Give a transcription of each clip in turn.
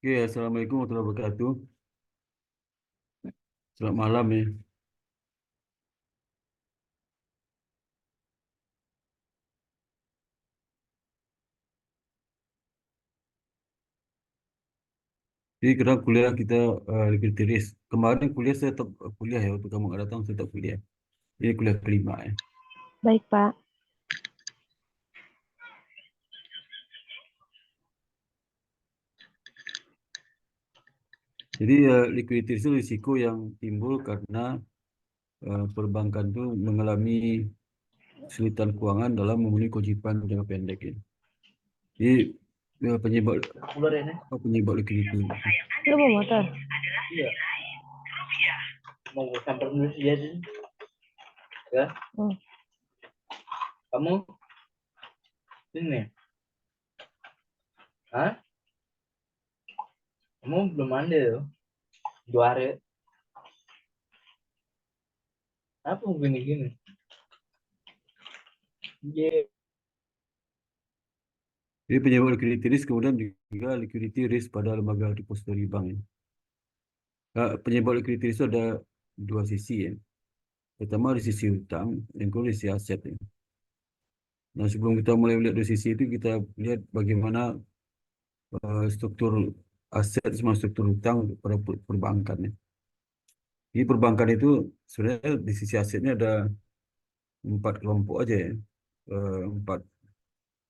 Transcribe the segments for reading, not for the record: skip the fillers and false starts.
Oke, Assalamualaikum warahmatullahi wabarakatuh. Selamat malam ya. Jadi kita kuliah kita liquidity risk. Kemarin kuliah saya tetap kuliah ya, waktu kamu nggak datang saya tetap kuliah. Ini kuliah kelima ya. Baik, Pak. Jadi liquidity risk itu risiko yang timbul karena perbankan itu mengalami kesulitan keuangan dalam memenuhi kewajiban jangka pendek ya. Jadi penyebab penyebab liquidity. Lu mau motor? Iya, mau sampai dulu sih ya, ya. Hmm. Kamu ini, Hah? Kamu belum mandi loh, 2 hari. Apa gini-gini? Iya. Jadi penyebab liquidity risk kemudian juga liquidity risk pada lembaga depository bank ya. Penyebab liquidity risk itu ada dua sisi ya. Pertama dari sisi hutang, yang kedua dari sisi aset ya. Nah, sebelum kita mulai lihat dari sisi itu, kita lihat bagaimana struktur aset sama struktur hutang pada perbankan ya. Di perbankan itu sebenarnya di sisi asetnya ada 4 kelompok aja ya. 4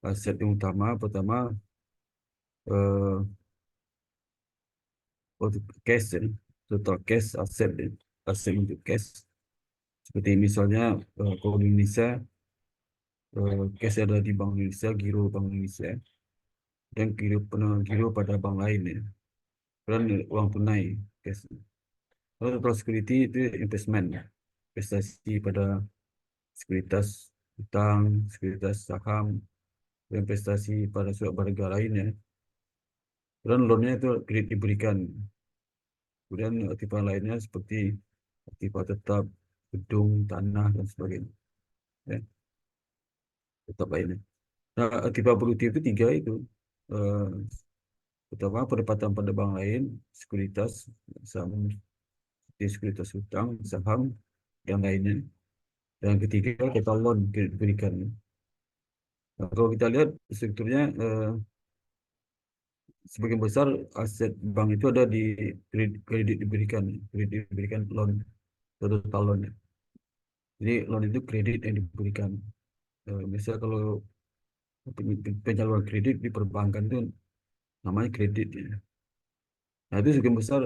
aset yang utama. Pertama eh, cash ya. Total cash aset ya. Aset untuk cash. Seperti misalnya kalau di Indonesia cash ada di Bank Indonesia, giro Bank Indonesia, dan giro pada bank lain ya. Dan uang tunai cash. Kalau total security itu investment ya. Investasi pada sekuritas utang, sekuritas saham, investasi pada surat berharga lainnya. Dan loannya itu kredit diberikan. Kemudian aktiva lainnya seperti aktiva tetap, gedung, tanah, dan sebagainya. Ya, tetap lainnya. Nah, aktiva produktif itu tiga itu. Eh, Pertama, penempatan pada bank lain, sekuritas, saham, seperti sekuritas utang, saham, dan lainnya. Dan ketiga, total loan kredit diberikan. Nah, kalau kita lihat strukturnya, sebagian besar aset bank itu ada di kredit diberikan loan atau total loan. Jadi loan itu kredit yang diberikan. Misal kalau penyaluran kredit di perbankan itu namanya kredit ya. Nah itu sebagian besar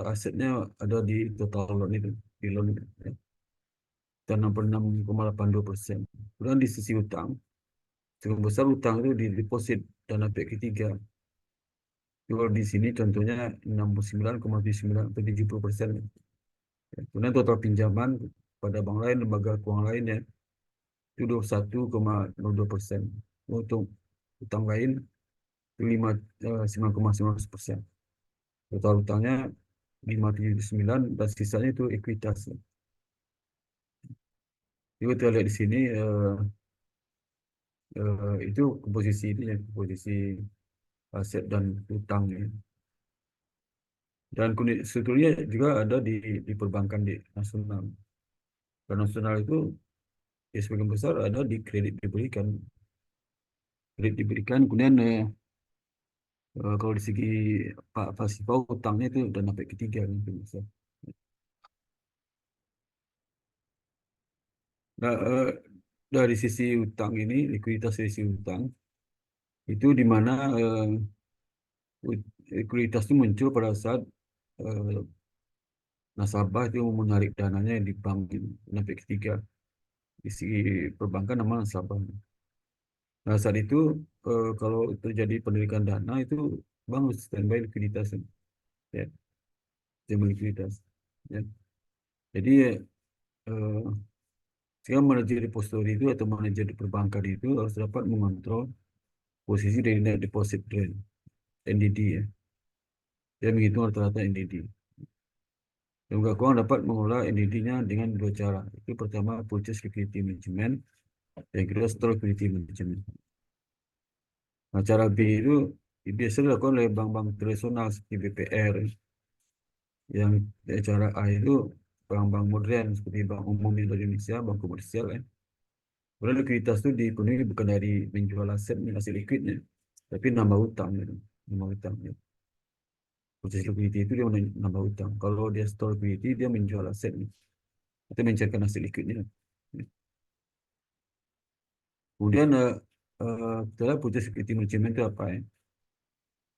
asetnya ada di total loan itu, di loan itu, ya. Dan 66,82%. Kemudian di sisi utang, sebagian besar utang itu di deposit dana pihak ketiga. Kalau di sini contohnya 69,79 atau 70%. Kemudian total pinjaman pada bank lain, lembaga keuangan lainnya itu 21,02%. Untuk utang lain itu 9,19%. Total utangnya 579 dan sisanya itu ekuitas. Jadi kita lihat di sini itu komposisi ini ya, komposisi aset dan utang ya. Dan strukturnya juga ada di perbankan di nasional. Dan nasional itu ya sebagian besar ada di kredit diberikan kemudian kalau di segi Pak Fasifau utangnya itu udah sampai ketiga mungkin bisa. Nah, dari sisi utang ini likuiditas sisi utang itu di mana likuiditas itu muncul pada saat eh, nasabah itu menarik dananya di bank ini, sampai ketiga di sisi perbankan nama nasabah. Nah saat itu kalau terjadi penarikan dana itu bank harus standby likuiditas ya, standby likuiditas ya. Jadi eh, sehingga manajer depository itu atau manajer di perbankan itu harus dapat mengontrol posisi dari net deposit rate NDD ya. Dia menghitung rata-rata NDD. Lembaga keuangan dapat mengelola NDD-nya dengan dua cara. Itu pertama purchase liquidity management, yang kedua store liquidity management. Nah, cara B itu biasanya dilakukan oleh bank-bank tradisional seperti BPR, yang cara A itu bank-bank modern seperti Bank Umum Indonesia, Bank Komersial ya. Padahal likuiditas itu dipenuhi bukan dari menjual aset, hasil likuidnya, tapi nambah utang gitu. Nambah utang ya. Proses liquidity itu dia nambah utang. Kalau dia store liquidity, dia menjual aset nih. Atau mencairkan hasil liquidnya. Kemudian kita lihat proses liquidity management itu apa ya?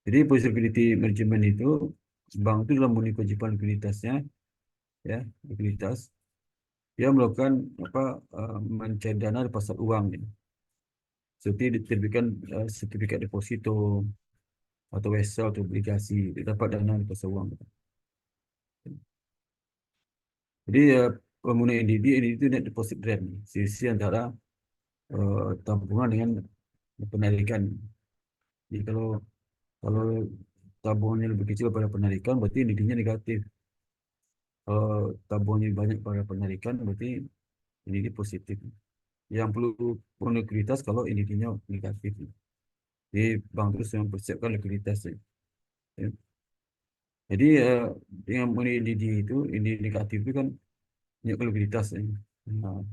Jadi proses liquidity management itu bank itu dalam memenuhi kewajiban likuiditasnya, ya likuiditas. Dia melakukan apa mencair dana di pasar uang, gitu. Seperti diterbitkan sertifikat deposito atau wesel atau obligasi, dapat dana di pasar uang, gitu. Jadi penggunaan NDD itu net deposit rate, selisih antara tabungan dengan penarikan. Jadi kalau tabungannya lebih kecil pada penarikan, berarti NDD-nya negatif. Kalau tabungannya banyak pada penarikan, berarti NDD positif. Yang perlu likuiditas kalau NDD-nya negatif. Jadi bank terus mempersiapkan likuiditasnya. Ya. Jadi dengan mengenai NDD itu, NDD negatif itu kan banyak likuiditas. Ya. Nah,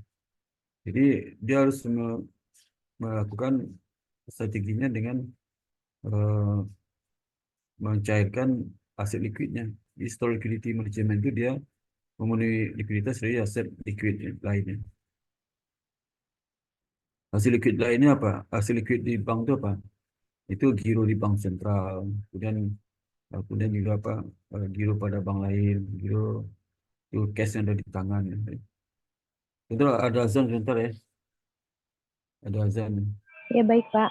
jadi dia harus melakukan strateginya dengan eh, mencairkan aset likuidnya. Di store liquidity management itu dia memenuhi likuiditas dari aset likuid lainnya. Hasil likuid lainnya apa? Hasil likuid di bank itu apa? Itu giro di bank sentral, kemudian juga apa? Giro pada bank lain, giro itu cash yang ada di tangan. Ya. Itu ada azan sebentar ya, ada azan. Ya, baik, Pak.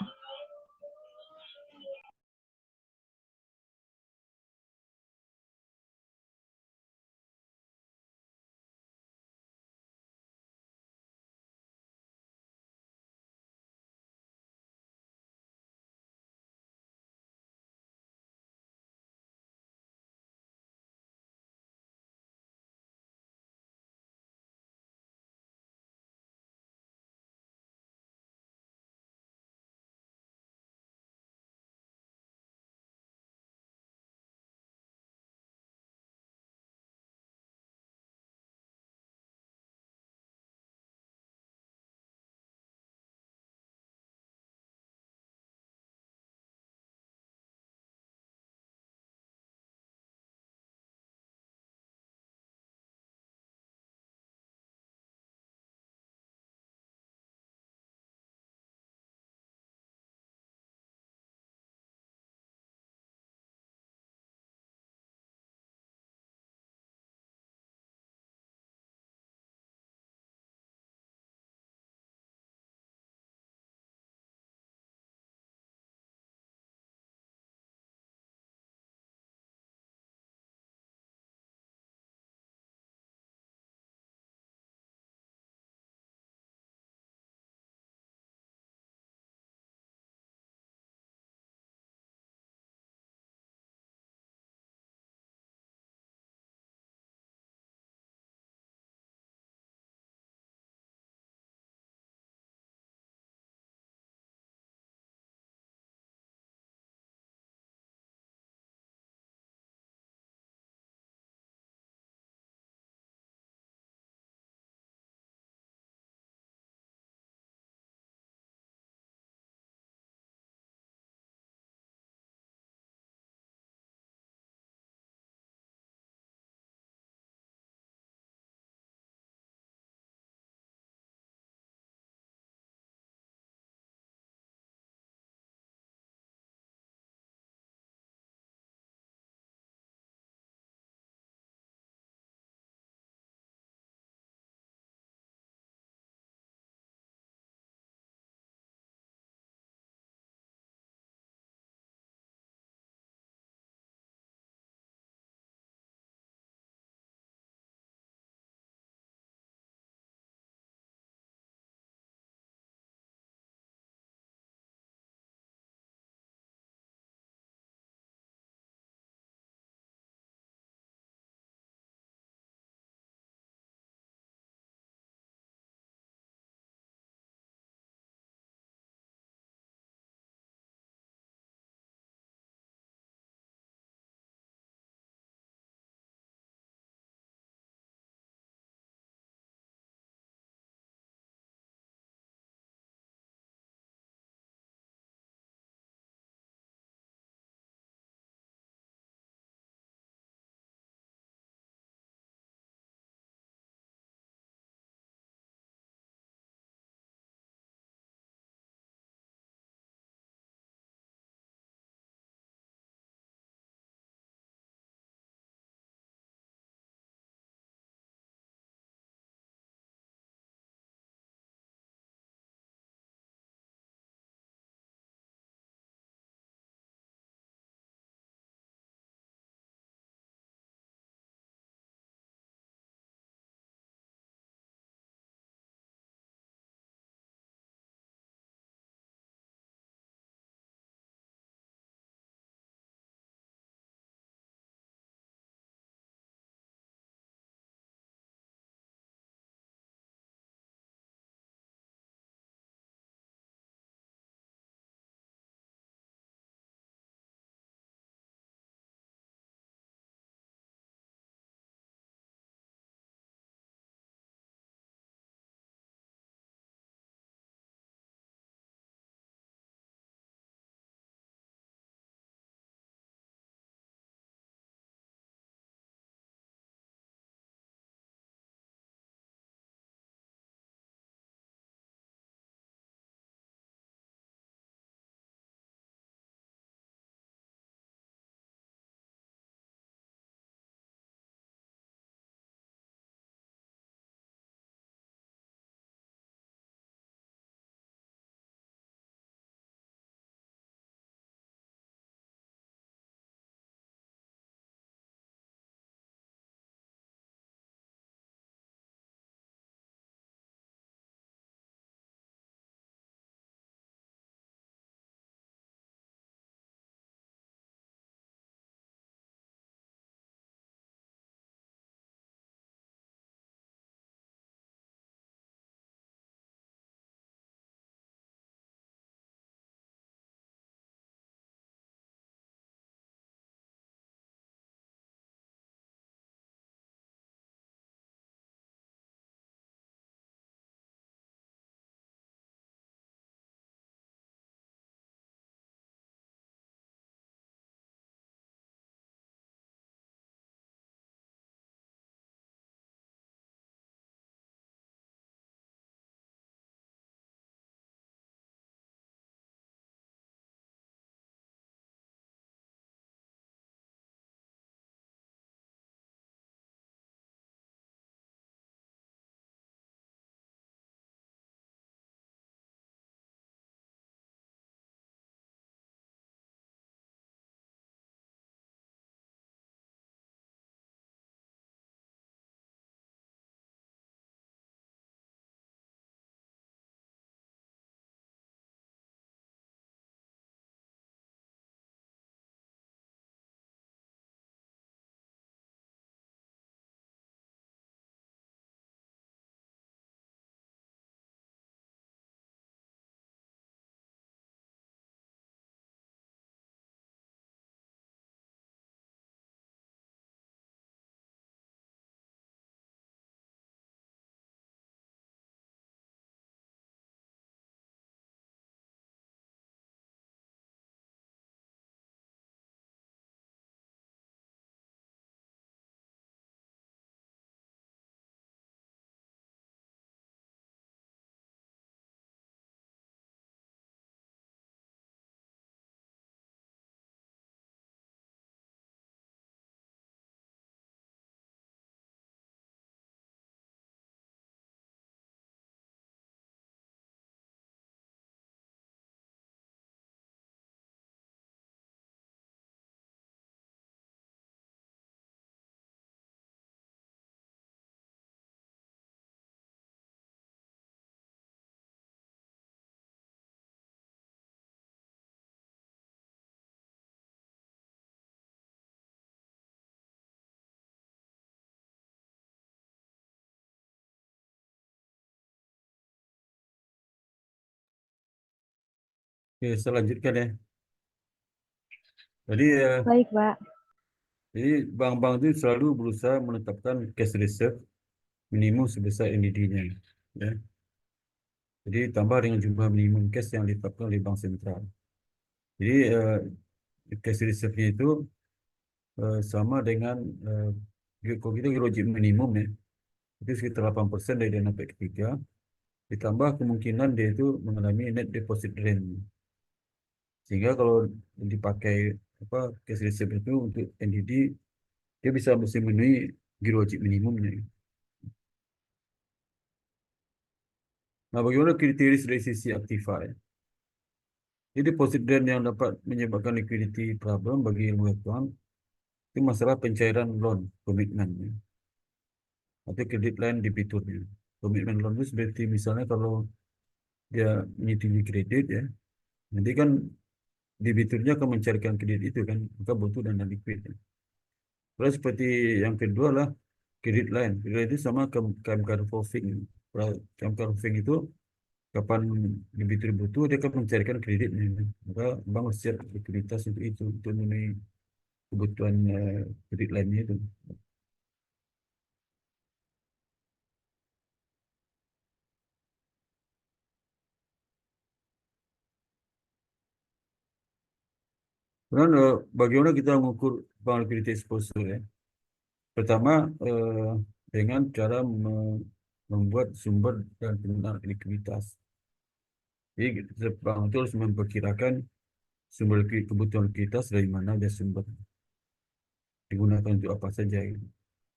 Oke, saya lanjutkan ya. Jadi, Baik, Pak. jadi bank-bank itu selalu berusaha menetapkan cash reserve minimum sebesar NDD-nya. Ya. Jadi tambah dengan jumlah minimum cash yang ditetapkan oleh bank sentral. Jadi cash reserve-nya itu sama dengan kalau kita wajib minimum ya, itu sekitar 8% dari dana pihak ketiga, ditambah kemungkinan dia itu mengalami net deposit drain. Sehingga kalau dipakai apa cash reserve itu untuk NDD, dia bisa mesti memenuhi giro wajib minimumnya. Nah, bagaimana kriteria dari sisi aktiva ya? Jadi deposit drain yang dapat menyebabkan liquidity problem bagi ilmuwan keuangan itu masalah pencairan loan komitmen ya, atau kredit line debiturnya. Komitmen loan itu seperti misalnya kalau dia menyetujui kredit ya, nanti kan debiturnya akan mencarikan kredit itu kan, maka butuh dana liquid ya. Terus seperti yang kedua lah kredit line. Kredit line itu sama KMK revolving. KMK revolving itu kapan debitur butuh dia akan mencarikan kreditnya kan. Maka bank harus siap likuiditas untuk itu untuk memenuhi kebutuhan kredit line-nya itu. Kemudian bagaimana kita mengukur bank liquidity exposure ya? Pertama dengan cara membuat sumber dan penggunaan likuiditas. Jadi bank itu harus memperkirakan sumber kebutuhan likuiditas dari mana dia sumber digunakan untuk apa saja. Gitu.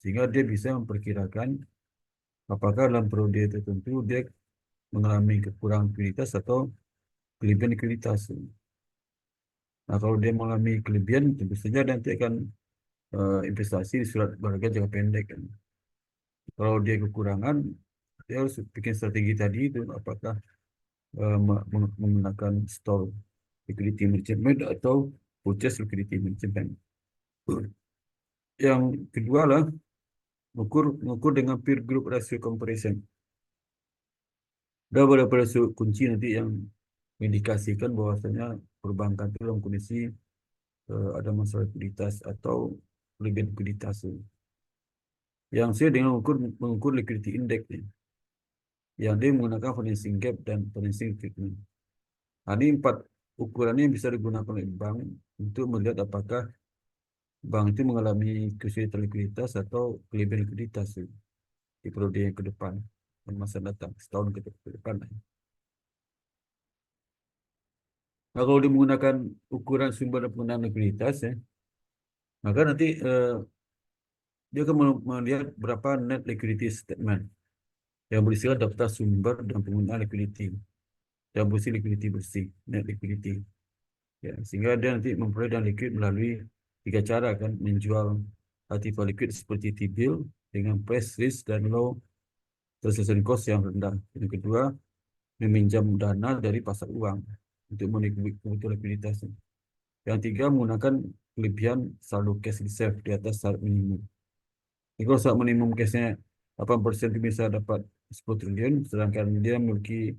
Sehingga dia bisa memperkirakan apakah dalam periode tertentu dia mengalami kekurangan likuiditas atau kelebihan likuiditas. Nah, kalau dia mengalami kelebihan, tentu saja nanti akan investasi di surat berharga jangka pendek kan. Kalau dia kekurangan, dia harus bikin strategi tadi itu apakah menggunakan store liquidity management atau purchase liquidity management. Yang kedua lah mengukur dengan peer group ratio comparison. Ada beberapa rasio kunci nanti yang mengindikasikan bahwasanya perbankan itu dalam kondisi ada masalah likuiditas atau kelebihan likuiditas. Yang saya dengan mengukur liquidity index nih, yang dia menggunakan financing gap dan financing treatment. Nah, ini 4 ukurannya yang bisa digunakan oleh bank untuk melihat apakah bank itu mengalami kesulitan likuiditas atau kelebihan likuiditas di periode yang ke depan dan masa datang setahun ke depan. Nah, kalau dia menggunakan ukuran sumber dan penggunaan likuiditas ya, maka nanti dia akan melihat berapa net liquidity statement yang berisikan daftar sumber dan penggunaan liquidity yang berisi liquidity bersih, net liquidity. Ya, sehingga dia nanti memperoleh dana liquid melalui 3 cara kan, menjual aktiva liquid seperti T-bill dengan price risk dan low transaction cost yang rendah. Yang kedua, meminjam dana dari pasar uang untuk memenuhi kebutuhan likuiditas. Yang tiga, menggunakan kelebihan saldo cash reserve di atas syarat minimum. Jadi kalau syarat minimum cashnya 8% itu bisa dapat 10 triliun, sedangkan dia memiliki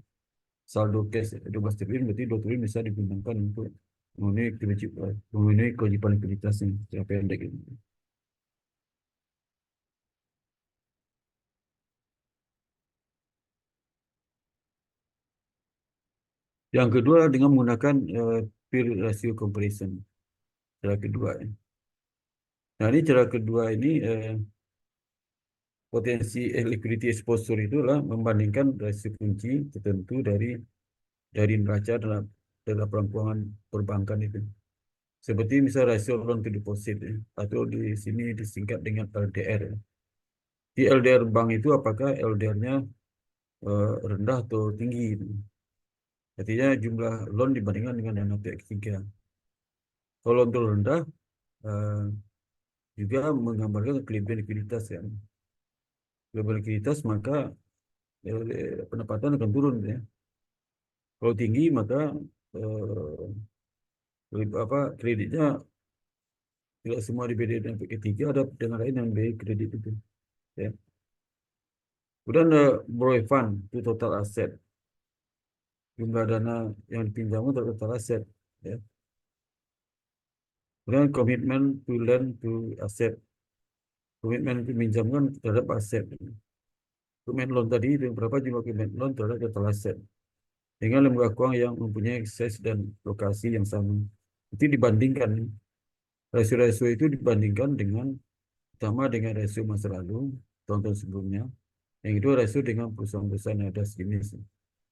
saldo cash 12 triliun, berarti 2 triliun bisa digunakan untuk memenuhi kewajiban likuiditasnya secara pendek. Yang kedua dengan menggunakan peer ratio comparison. Cara kedua. Nah ini cara kedua ini potensi liquidity exposure itulah membandingkan rasio kunci tertentu dari neraca dalam laporan keuangan perbankan itu. Seperti misal rasio loan to deposit ya, atau di sini disingkat dengan LDR. Ya. Di LDR bank itu apakah LDR-nya rendah atau tinggi? Gitu. Artinya jumlah loan dibandingkan dengan dana pihak ketiga. Kalau untuk rendah eh, juga menggambarkan kelebihan likuiditas ya. Kelebihan likuiditas maka pendapatan akan turun ya. Kalau tinggi maka kreditnya tidak semua diberi dengan pihak ketiga, ada dana lain yang memberi kredit itu. Ya. Kemudian borrow fund itu total aset. jumlah dana yang dipinjam terhadap total aset. Ya. Kemudian komitmen to lend to aset. Komitmen pinjamkan terhadap aset. Komitmen loan tadi itu berapa jumlah komitmen loan terhadap total aset. Dengan lembaga keuangan yang mempunyai akses dan lokasi yang sama. Itu dibandingkan. Rasio-rasio itu dibandingkan dengan pertama dengan rasio masa lalu, tahun-tahun sebelumnya. Yang kedua rasio dengan perusahaan-perusahaan yang ada sejenis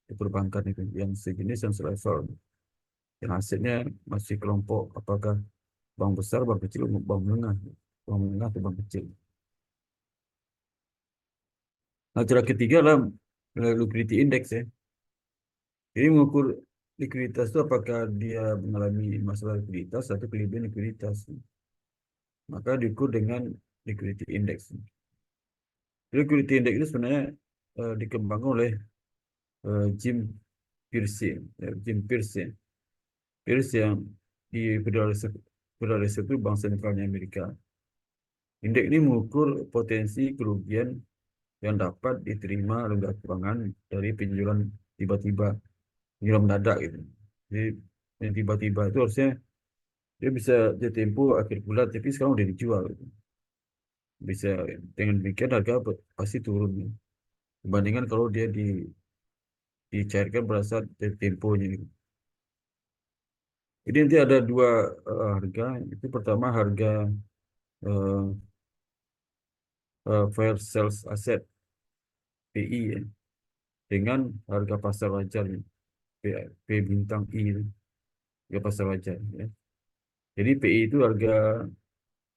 di perbankan itu, yang sejenis yang selevel. Yang asetnya masih kelompok, apakah bank besar, bank kecil, bank menengah atau bank kecil. Nah, cara ketiga adalah liquidity index ya. Jadi mengukur likuiditas itu apakah dia mengalami masalah likuiditas atau kelebihan likuiditas. Maka diukur dengan liquidity index. Liquidity index itu sebenarnya dikembangkan oleh Jim Pierce, Jim Pierce, Pierce yang di Federal Reserve itu Bank Sentralnya Amerika. Indeks ini mengukur potensi kerugian yang dapat diterima lembaga keuangan dari penjualan tiba-tiba, penjualan mendadak gitu. Jadi yang tiba-tiba itu harusnya dia bisa jatuh tempo akhir bulan, tapi sekarang udah dijual gitu. Bisa dengan demikian harga pasti turun ya. Dibandingkan kalau dia dicairkan pada saat jatuh temponya gitu. Jadi nanti ada dua harga. Itu pertama harga eh, fair sales asset PI ya, dengan harga pasar wajar P, P bintang I itu, harga pasar wajar ya. Jadi PI itu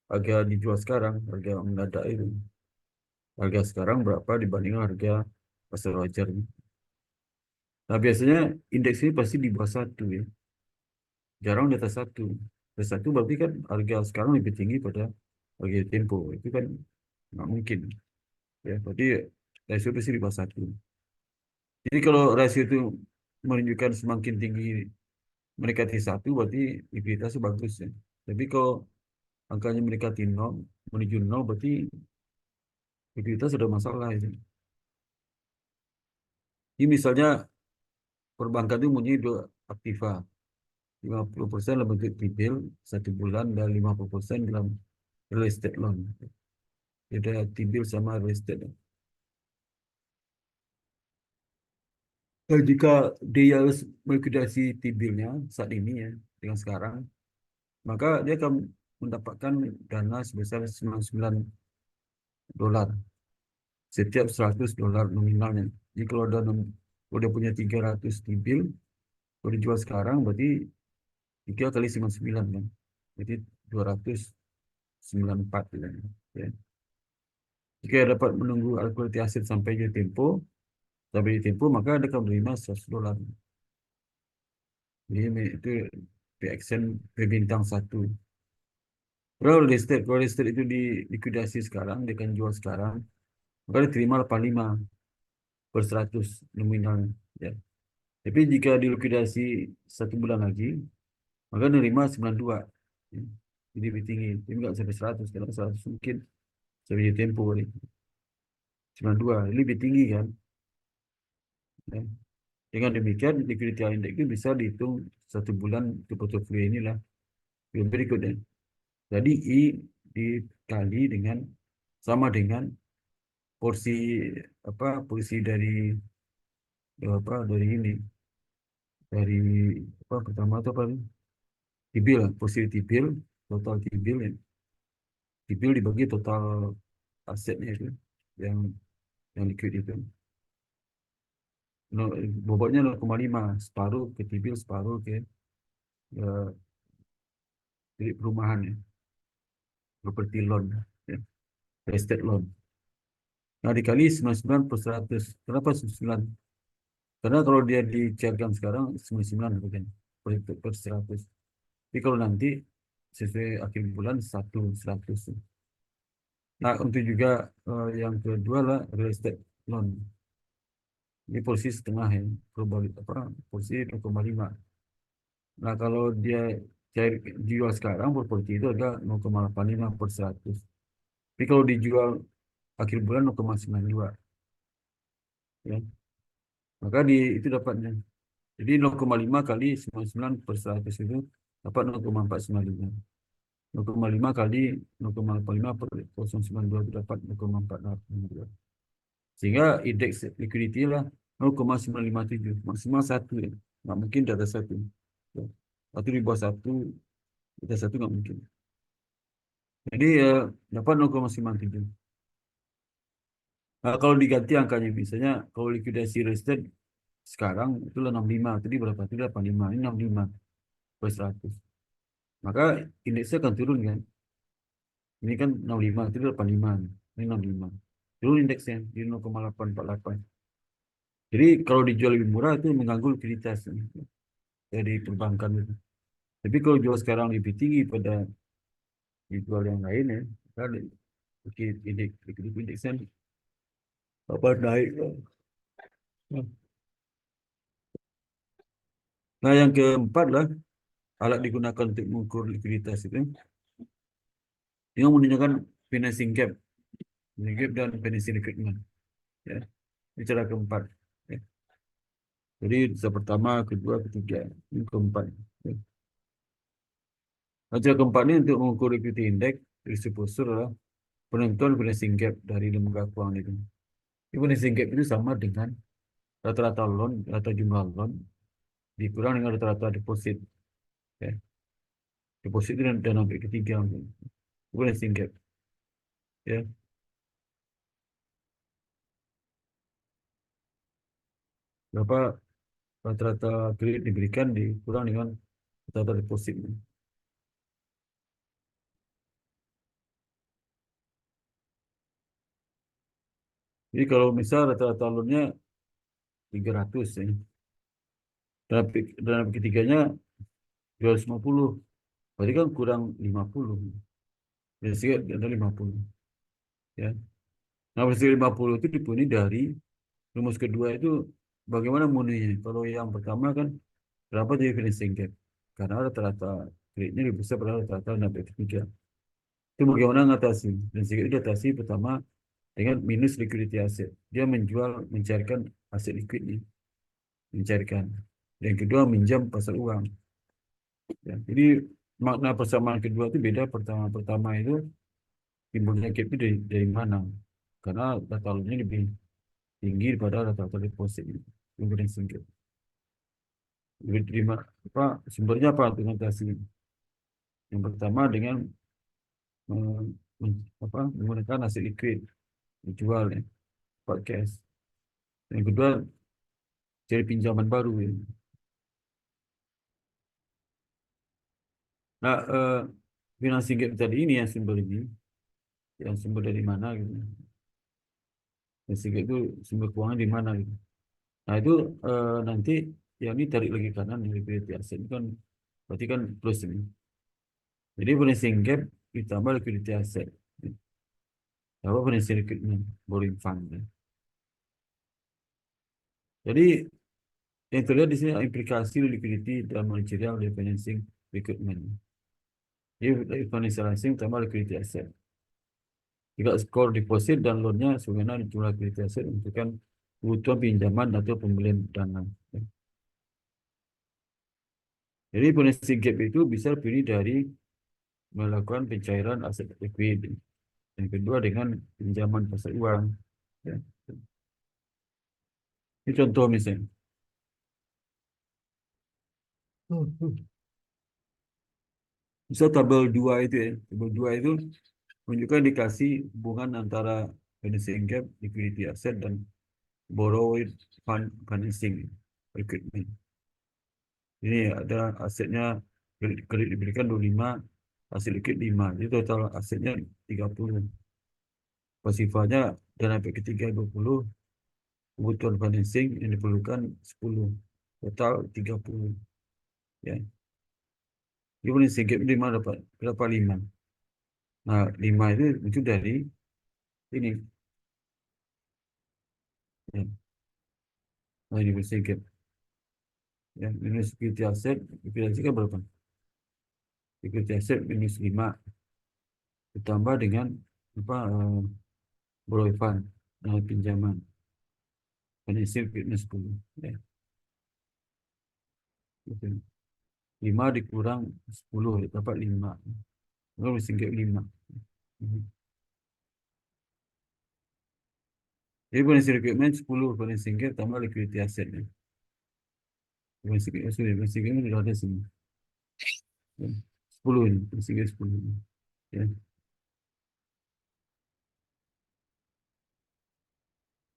harga dijual sekarang, harga mendadak itu. Harga sekarang berapa dibandingkan harga pasar wajar. Nah biasanya indeks ini pasti di bawah satu ya, jarang di atas satu. Di atas satu berarti kan harga sekarang lebih tinggi pada harga tempo. Itu kan nggak mungkin ya. Berarti rasio pasti di bawah satu. Jadi kalau rasio itu menunjukkan semakin tinggi mendekati satu, berarti likuiditasnya bagus ya. Tapi kalau angkanya mendekati nol, menuju nol, berarti likuiditas sudah masalah itu. Ini misalnya perbankan itu mempunyai dua aktiva, 50% dalam bentuk T-bill 1 bulan dan 50% dalam real estate loan. Jadi T-bill sama real estate. Jika dia harus melikuidasi T-bill-nya saat ini ya, dengan sekarang, maka dia akan mendapatkan dana sebesar $99 setiap $100 nominalnya. Jadi kalau udah punya 300 T-bill, kalau dijual sekarang berarti 3 kali 99 kan. Jadi 294 gitu, ya. Jika dapat menunggu alkualiti aset sampai di tempo maka dia akan menerima $100. Jadi itu PXN bintang 1. Kalau estate itu di likuidasi sekarang, dia akan jual sekarang, maka dia terima 85 per 100 nominalnya. Ya. Tapi jika dilikuidasi 1 bulan lagi, maka nerima 92. Ya. Jadi lebih tinggi. Tapi nggak sampai 100. Kalau 100 mungkin sampai tempo nih. 92. Ini lebih tinggi kan. Ya. Dengan demikian, liquidity index itu bisa dihitung 1 bulan ke portofolio inilah. Yang berikutnya. Jadi I dikali dengan sama dengan porsi porsi dari dari ini dari pertama itu apa T-bill, porsi T-bill, total T-bill ya. T-bill dibagi total asetnya itu yang liquid itu. No, bobotnya 0,5, separuh ke T-bill, separuh ke kredit perumahan ya, property loan ya, real estate loan. Nah dikali 99 per 100. Kenapa 99? Karena kalau dia dicairkan sekarang 99 bukan per 100. Tapi kalau nanti sesuai akhir bulan 100. Nah, untuk juga yang kedua lah real estate loan. Ini posisi setengah ya, posisi 0,5. Nah, kalau dia jual sekarang properti itu ada 0,85 per 100. Tapi kalau dijual akhir bulan 0,92 ya. Maka itu dapatnya. Jadi 0,5 kali 99 per 100 itu dapat 0,495. 0,5 kali 0,85 per 0,92 itu dapat 0,482. Sehingga indeks liquidity lah 0,957. Maksimal 1 ya. Nggak mungkin di atas 1. Ya. Atau di bawah 1, di atas 1 nggak mungkin. Jadi dapat 0,97. Nah, kalau diganti angkanya misalnya kalau likuidasi real estate sekarang itu 65, tadi berapa? Itu 85, ini 65 per 100. Maka indeksnya akan turun kan? Ini kan 65, itu 85, ini 65. Turun indeksnya di 0,848. Jadi kalau dijual lebih murah itu mengganggu likuiditas dari perbankan itu. Tapi kalau jual sekarang lebih tinggi pada dijual yang lain ya, kan indeksnya apa naik. Nah, yang keempat lah alat digunakan untuk mengukur likuiditas itu yang menggunakan financing gap, dan financing requirement. Ya, ini cara keempat. Ya. Jadi cara pertama, kedua, ketiga, ini keempat. Ya. Nah, cara keempat ini untuk mengukur equity index risiko postur adalah penentuan financing gap dari lembaga keuangan itu. Ini financing gap itu sama dengan rata-rata loan atau jumlah loan dikurang dengan rata-rata deposit. Ya. Deposit itu dan sampai ketiga. Financing gap. Ya. Berapa rata-rata kredit diberikan dikurang dengan rata-rata deposit. Jadi kalau misal rata-rata loannya 300 ya, dalam ketiganya 250, berarti kan kurang 50. Jadi ada 50. Ya. Nah, bersih 50 itu dipenuhi dari rumus kedua itu bagaimana memenuhinya. Kalau yang pertama kan berapa jadi financing gap? Karena rata-rata kreditnya lebih besar pada rata-rata sampai ketiga. Itu bagaimana mengatasi? Financing gap itu diatasi pertama dengan minus liquidity asset. Dia menjual, mencairkan aset liquidnya, mencairkan. Yang kedua minjam pasar uang. Ya, jadi makna persamaan kedua itu beda. Pertama itu timbulnya gap itu dari mana? Karena data loannya lebih tinggi daripada data deposit. Kemudian gap. Lebih terima apa sumbernya apa dengan mengatasi? Yang pertama dengan menggunakan aset liquid dijual ya, pakai cash. Yang kedua cari pinjaman baru ya. Nah, financing gap tadi ini yang sumber ini, yang sumber dari mana gitu. Financing gap itu sumber keuangan di mana gitu. Nah, itu nanti yang ini tarik lagi kanan dari liquidity asset itu kan berarti kan plus ini. Jadi financing gap ditambah liquidity asset. Apa financing recruitment, borrowing fund. Ya. Jadi yang terlihat di sini implikasi liquidity dan manajerial dari financing recruitment. Jadi financial asing tambah liquidity asset. Jika skor deposit dan loannya sebagaimana jumlah liquidity asset menentukan kebutuhan pinjaman atau pembelian dana. Jadi financing gap itu bisa pilih dari melakukan pencairan aset liquid. Yang kedua dengan pinjaman pasar uang. Ya. Ini contoh misalnya. Misal tabel 2 itu ya. Tabel 2 itu menunjukkan indikasi hubungan antara financing gap, liquidity asset, dan borrowed fund financing recruitment. Ini ada asetnya kredit diberikan 25, hasil liquid 5. Jadi total asetnya 30. Pasifanya dana sampai ketiga 20, kebutuhan financing yang diperlukan 10. Total 30. Ya. Jadi financing gap 5 dapat berapa 5? Nah, 5 itu dari ini. Ya. Nah, ini financing gap. Ya, minus equity asset, equity asset kan berapa? Equity asset minus 5 ditambah dengan apa borrow fund pinjaman financial minus 10 ya. Gitu. 5 dikurang 10 dapat 5. Lalu singkir 5. Jadi potensi rekrutmen 10, potensi singkir tambah liquidity asetnya. Potensi singkir ini sudah ada sini. Ya. 10 ini, potensi singkir 10 ini. Ya.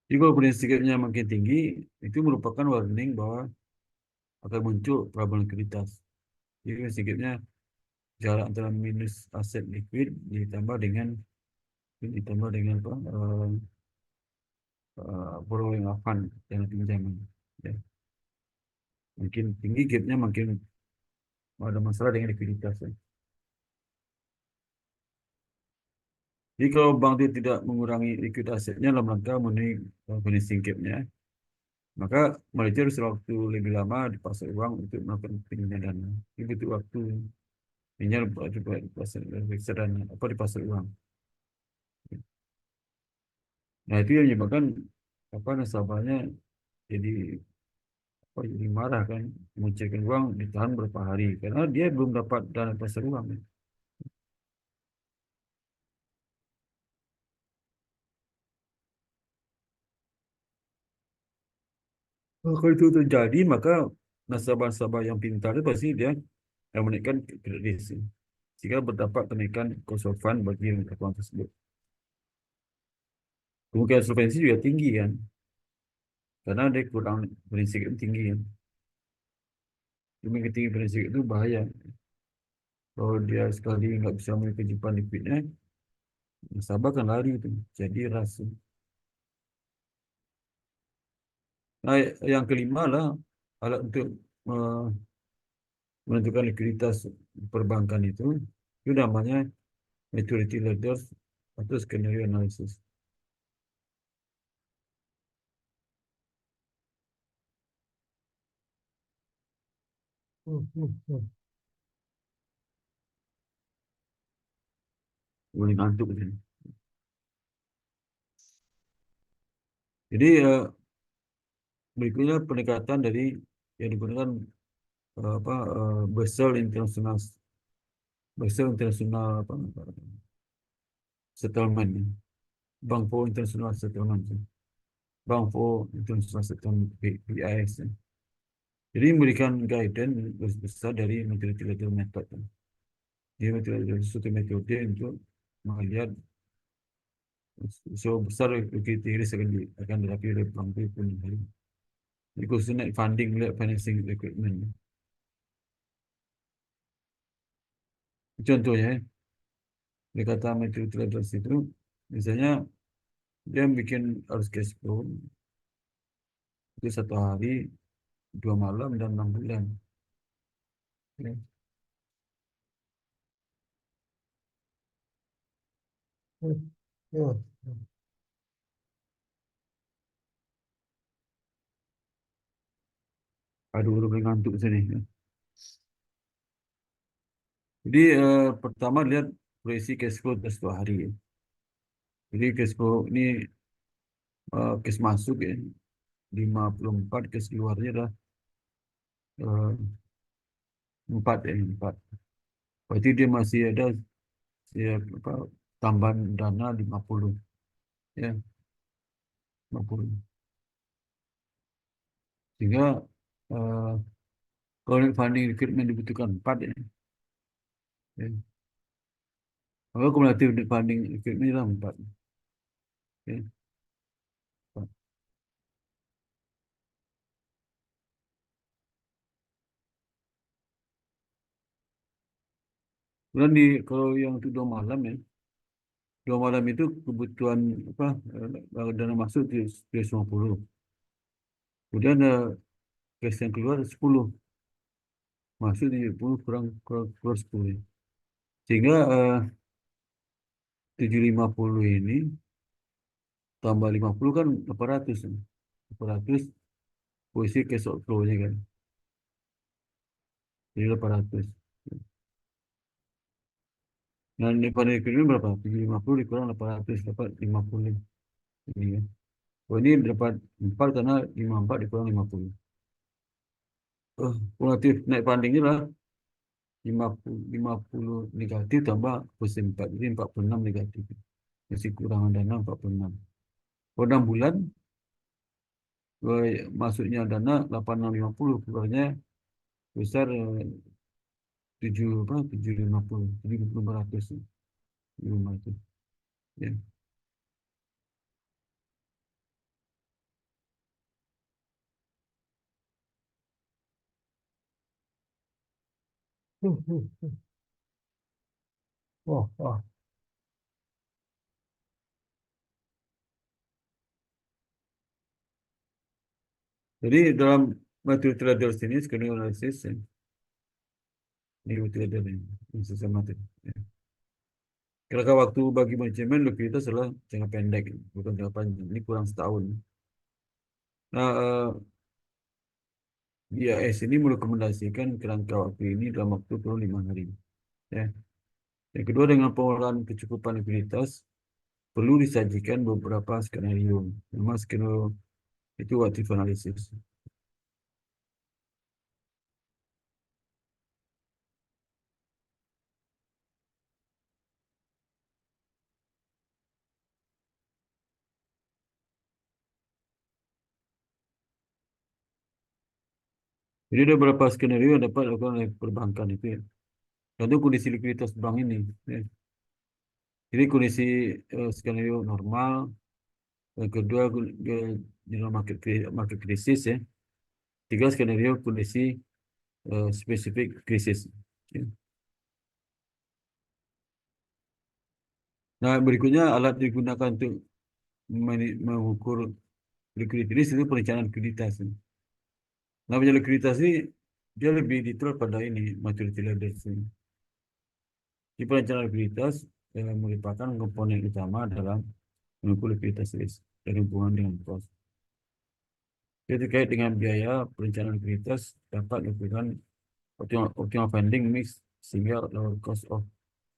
Jadi kalau potensi singkirnya makin tinggi, itu merupakan warning bahwa akan muncul problem likuiditas. Jadi potensi singkirnya jarak antara minus aset liquid ditambah dengan apa? Borrowing of fund yang pinjaman. Ya. Makin tinggi gapnya makin ada masalah dengan likuiditas. Ya. Jadi kalau bank itu tidak mengurangi liquid asetnya dalam rangka memenuhi financing gap-nya, maka manajer harus waktu lebih lama di pasar uang untuk melakukan pinjaman dana. Ini butuh waktu. Ini coba di pasar reksadana apa di pasar uang. Nah itu yang menyebabkan apa nasabahnya jadi apa jadi marah kan, mencairkan uang ditahan berapa hari karena dia belum dapat dana pasar uang. Kalau itu terjadi maka nasabah-nasabah yang pintar itu pasti dia yang menaikkan kredit risk sehingga berdapat kenaikan cost of fund bagi akun tersebut. Kemungkinan solvensi juga tinggi kan, karena dia kurang prinsip itu tinggi kan. Demikian tinggi prinsip itu bahaya. Kalau dia sekali nggak bisa memiliki kehidupan liquidnya, nasabah kan lari itu, jadi rasa. Nah, yang kelima lah alat untuk eh, menentukan likuiditas perbankan itu namanya maturity ladders atau scenario analysis. Boleh ngantuk di sini. Jadi berikutnya pendekatan dari yang digunakan Basel International apa, Settlement, Bank for International Settlement, Bank for International Settlement BIS. Jadi memberikan guidance besar dari maturity ladder method. Dia suatu metode untuk melihat so besar kriteria akan dilakukan oleh bank itu pun. Jadi khususnya funding, financing requirement. Contohnya, dia kata maturity ladder itu, misalnya dia bikin arus cash flow itu 1 hari, 2 malam, dan 6 bulan. Ya. Ya. Aduh, udah mulai ngantuk sini. Jadi pertama lihat proyeksi cash flow per 1 hari. Ya. Jadi cash flow ini cash masuk ya 54, cash keluarnya adalah 4 ya 4. Berarti dia masih ada ya, apa, tambahan dana 50 ya 50. Sehingga eh, kalau funding requirement dibutuhkan 4 ya. Ya. Maka kumulatif funding requirement adalah 4. Ya. 4. Kemudian kalau yang untuk 2 malam ya, 2 malam itu kebutuhan apa dana masuk di 50. Kemudian cash yang keluar 10. Masuk di 10 kurang 10. Ya. Sehingga 750 ini tambah 50 kan 800. Ya. 800 posisi cash outflow-nya kan. Jadi 800. Nah, daripada rekening berapa? 750 dikurang 800 dapat 50 ini ya. Oh, ini dapat 4 karena 54 dikurang 50. Kumulatif naik bandingnya lah 50 negatif tambah positif 4, jadi 46 negatif. Masih kurangan dana 46. Per 6 bulan masuknya dana 8650, keluarnya besar 7 apa 750 7.500 7.500 ya. Uh, uh, uh. Wah, wah. Jadi dalam material traders ini skenario analisis ya, ini material trader ini yang sesama tadi. Ya. Kira-kira waktu bagi manajemen likuiditas adalah jangka pendek, bukan jangka panjang. Ini kurang setahun. Nah, IAS ini merekomendasikan kerangka waktu ini dalam waktu kurun 5 hari. Ya. Yang kedua, dengan pengolahan kecukupan likuiditas, perlu disajikan beberapa skenario. Memang skenario itu wajib analisis. Jadi ada beberapa skenario yang dapat dilakukan oleh perbankan itu ya. Contoh kondisi likuiditas bank ini. Ya. Jadi kondisi skenario normal, yang kedua general market krisis ya. Tiga skenario kondisi spesifik krisis. Ya. Nah berikutnya alat digunakan untuk mengukur likuiditas itu perencanaan likuiditas. Namanya likuiditas ini dia lebih detail pada ini maturity ladder ini. Di perencanaan likuiditas merupakan komponen utama dalam mengukur likuiditas risk dan hubungan dengan cost. Jadi terkait dengan biaya perencanaan likuiditas dapat dilakukan optimal funding mix sehingga lower cost of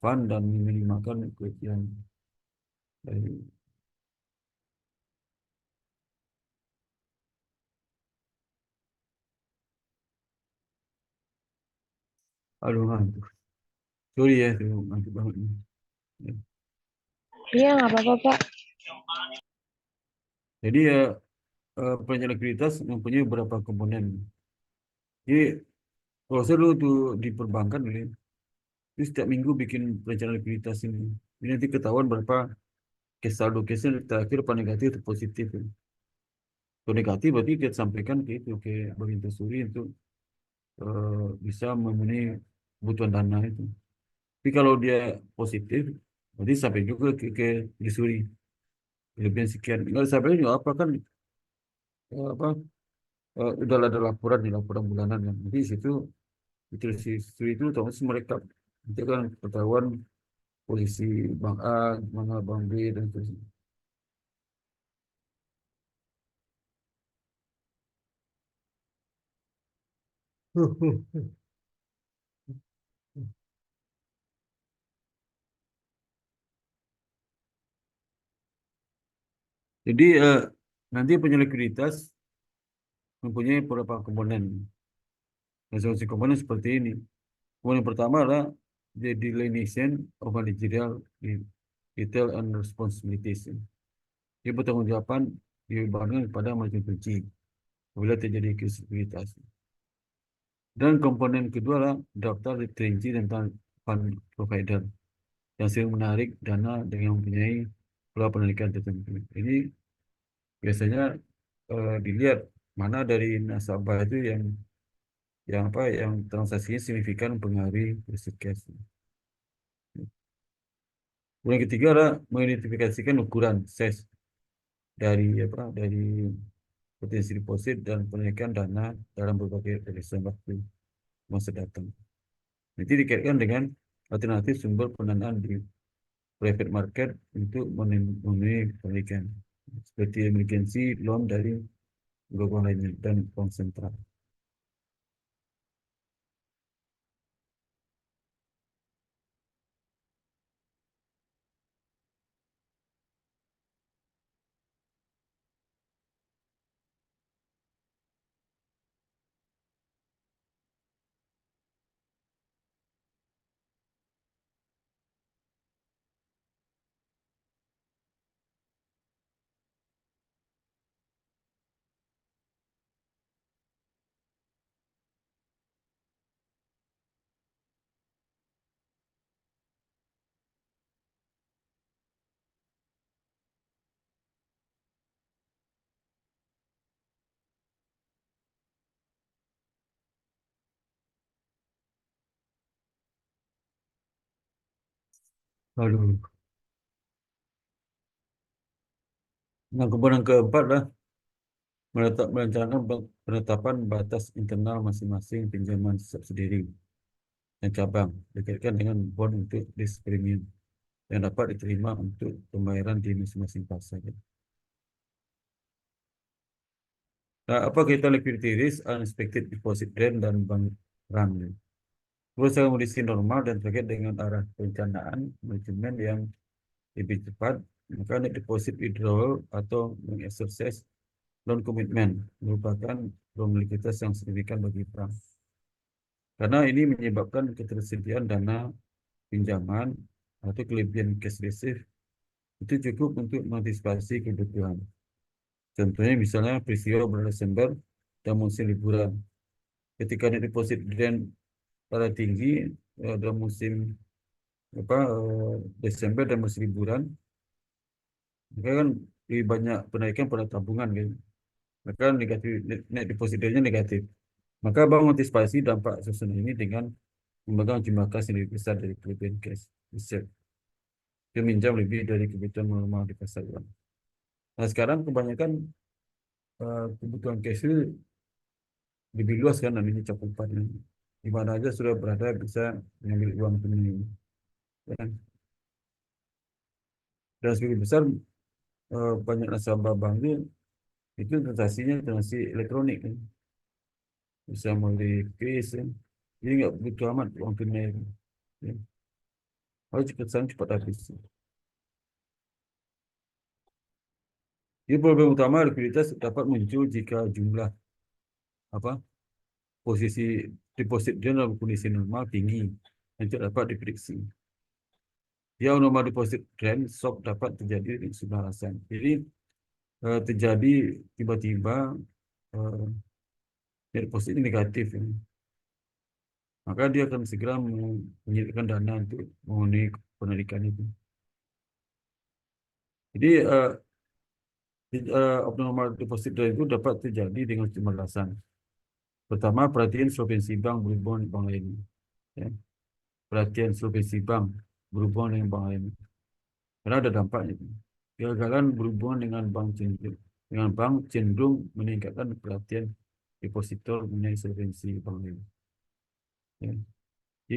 fund dan meminimalkan kerugian dari aduh. Sorry ya, itu ngantuk banget nih. Ya. Iya, nggak apa-apa, Pak. Jadi ya perencanaan likuiditas mempunyai beberapa komponen. Jadi proses dulu tuh di perbankan ini, jadi setiap minggu bikin perencanaan likuiditas ini. Ini nanti ketahuan berapa cash saldo cashnya terakhir apa negatif atau positif. Ya. Kalau negatif berarti kita sampaikan ke itu ke bagian tersebut untuk bisa memenuhi kebutuhan dana itu. Tapi kalau dia positif, berarti sampai juga ke disuri kelebihan sekian. Nggak sampai juga apa kan apa udah ada laporan di laporan bulanan kan. Jadi di situ itu itu otomatis mereka nanti kan ketahuan posisi bank A, mana bank B dan seterusnya. Jadi nanti punya likuiditas mempunyai beberapa komponen. Masing-masing komponen seperti ini. Komponen pertama adalah the delineation of managerial detail and responsibilities. Dia bertanggungjawaban dibebankan kepada manajemen kunci apabila terjadi krisis likuiditas. Dan komponen kedua adalah daftar terinci tentang fund provider yang sering menarik dana dengan mempunyai pola penarikan tertentu. Ini biasanya dilihat mana dari nasabah itu yang apa yang transaksinya signifikan mempengaruhi risk cash. Yang ketiga adalah mengidentifikasikan ukuran size dari potensi deposit dan penarikan dana dalam berbagai rentang waktu masa datang. Nanti dikaitkan dengan alternatif sumber pendanaan di private market untuk memenuhi penarikan seperti emergency loan dari bank lainnya dan bank sentral. Lalu, nah kemudian keempat lah merencanakan penetapan batas internal masing-masing pinjaman subsidi dan cabang dikaitkan dengan bond untuk risk premium yang dapat diterima untuk pembayaran di masing-masing pasar. Nah, apa kaitan liquidity risk, unexpected deposit drain, dan bank run? Perusahaan kondisi normal dan terkait dengan arah perencanaan manajemen yang lebih cepat, maka net deposit withdrawal atau mengexercise loan commitment merupakan loan likuiditas yang signifikan bagi bank. Karena ini menyebabkan ketersediaan dana pinjaman atau kelebihan cash reserve itu cukup untuk mengantisipasi kebutuhan. Contohnya misalnya peristiwa bulan Desember dan musim liburan. Ketika net deposit drain pada tinggi dalam musim Desember dan musim liburan, maka kan lebih banyak penaikan pada tabungan kan. Maka negatif net deposit drainnya negatif. Maka bank mengantisipasi dampak susunan ini dengan memegang jumlah kas yang lebih besar dari kelebihan cash reserve. Dia minjam lebih dari kebutuhan normal di pasar uang. Nah sekarang kebanyakan kebutuhan cash itu lebih luas kan namanya cakupannya. Di mana aja sudah berada bisa mengambil uang tunai. Dan, dan sebagian besar banyak nasabah bank itu transaksinya transaksi elektronik kan. Bisa melalui kris kan. Jadi nggak butuh amat uang tunai. Ya. Harus cepat sana cepat habis. Jadi problem utama likuiditas dapat muncul jika jumlah apa posisi deposit dia dalam kondisi normal tinggi dan tidak dapat diprediksi. Dia normal deposit trend shock dapat terjadi di sebuah alasan. Jadi terjadi tiba-tiba eh, deposit ini negatif, ya. Maka dia akan segera menyediakan dana untuk memenuhi penarikan itu. Jadi abnormal deposit trend itu dapat terjadi dengan sejumlah alasan. Pertama, perhatian solvensi bank berhubungan dengan bank lain. Ya. Perhatian solvensi bank berhubungan dengan bank lain. Karena ada dampaknya. Kegagalan berhubungan dengan bank cenderung meningkatkan perhatian depositor mengenai solvensi bank lain. Ya. Di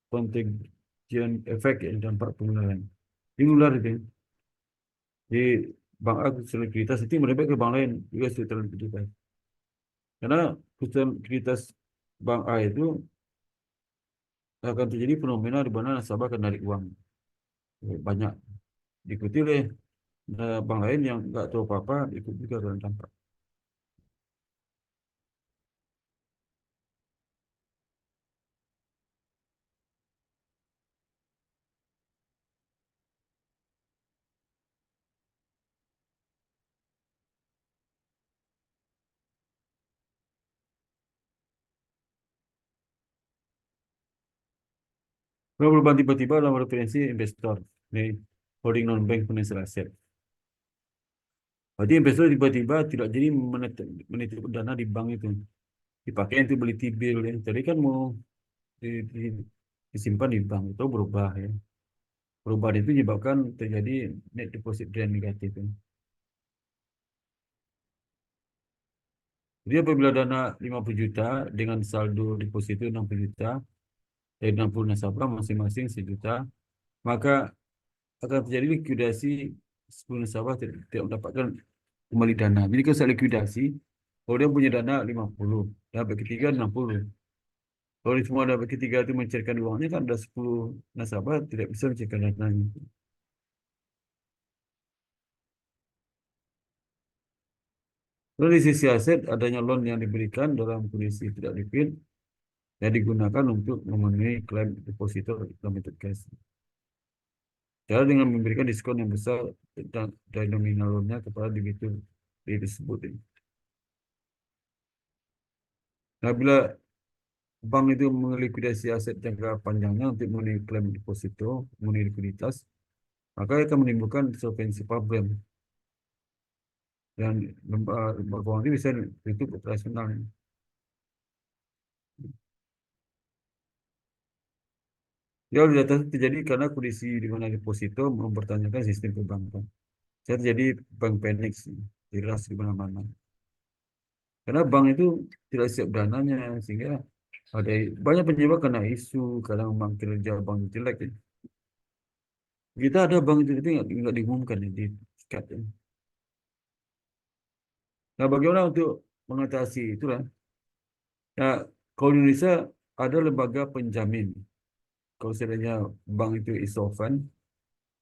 contagion efek ya, dampak penularan. Ini nular itu. Di bank A kesulitan likuiditas itu merebak ke bank lain juga kesulitan likuiditas. Karena kesulitan likuiditas bank A itu akan terjadi fenomena di mana nasabah akan narik uang banyak diikuti oleh bank lain yang nggak tahu apa-apa ikut juga dalam dampak. Kalau berubah tiba-tiba dalam referensi investor ini holding non-bank financial asset. Berarti investor tiba-tiba tidak jadi menitip dana di bank itu. Dipakai untuk beli T-bill ya. Tadi kan mau disimpan di bank itu berubah ya. Perubahan itu menyebabkan terjadi net deposit drain negatif ya. Jadi apabila dana 50 juta dengan saldo deposito 60 juta dari 60 nasabah masing-masing 1 juta, maka akan terjadi likuidasi 10 nasabah tidak mendapatkan kembali dana. Jadi kalau saya likuidasi, kalau dia punya dana 50, dapat ketiga 60. Kalau semua dapat ketiga itu mencairkan uangnya kan ada 10 nasabah tidak bisa mencairkan dananya. Lalu di sisi aset, adanya loan yang diberikan dalam kondisi tidak liquid yang digunakan untuk memenuhi klaim deposito dalam bentuk cash. Cara dengan memberikan diskon yang besar dari nominal loannya kepada debitur tersebut. Nah, bila bank itu melikuidasi aset jangka panjangnya untuk memenuhi klaim deposito, memenuhi likuiditas, maka akan menimbulkan solvency problem dan lembaga keuangan itu bisa tutup operasional. Ya, data itu terjadi karena kondisi di mana deposito mempertanyakan sistem perbankan. Saya terjadi bank panic sih, jelas di mana-mana. Karena bank itu tidak siap dananya, sehingga ada banyak penyebab karena isu, karena memang kinerja bank itu jelek. Ya. Kita ada bank itu tapi nggak diumumkan ya, di cut, ya. Nah, bagaimana untuk mengatasi itulah? Nah, kalau di Indonesia ada lembaga penjamin. Kalau seandainya bank itu insolvent,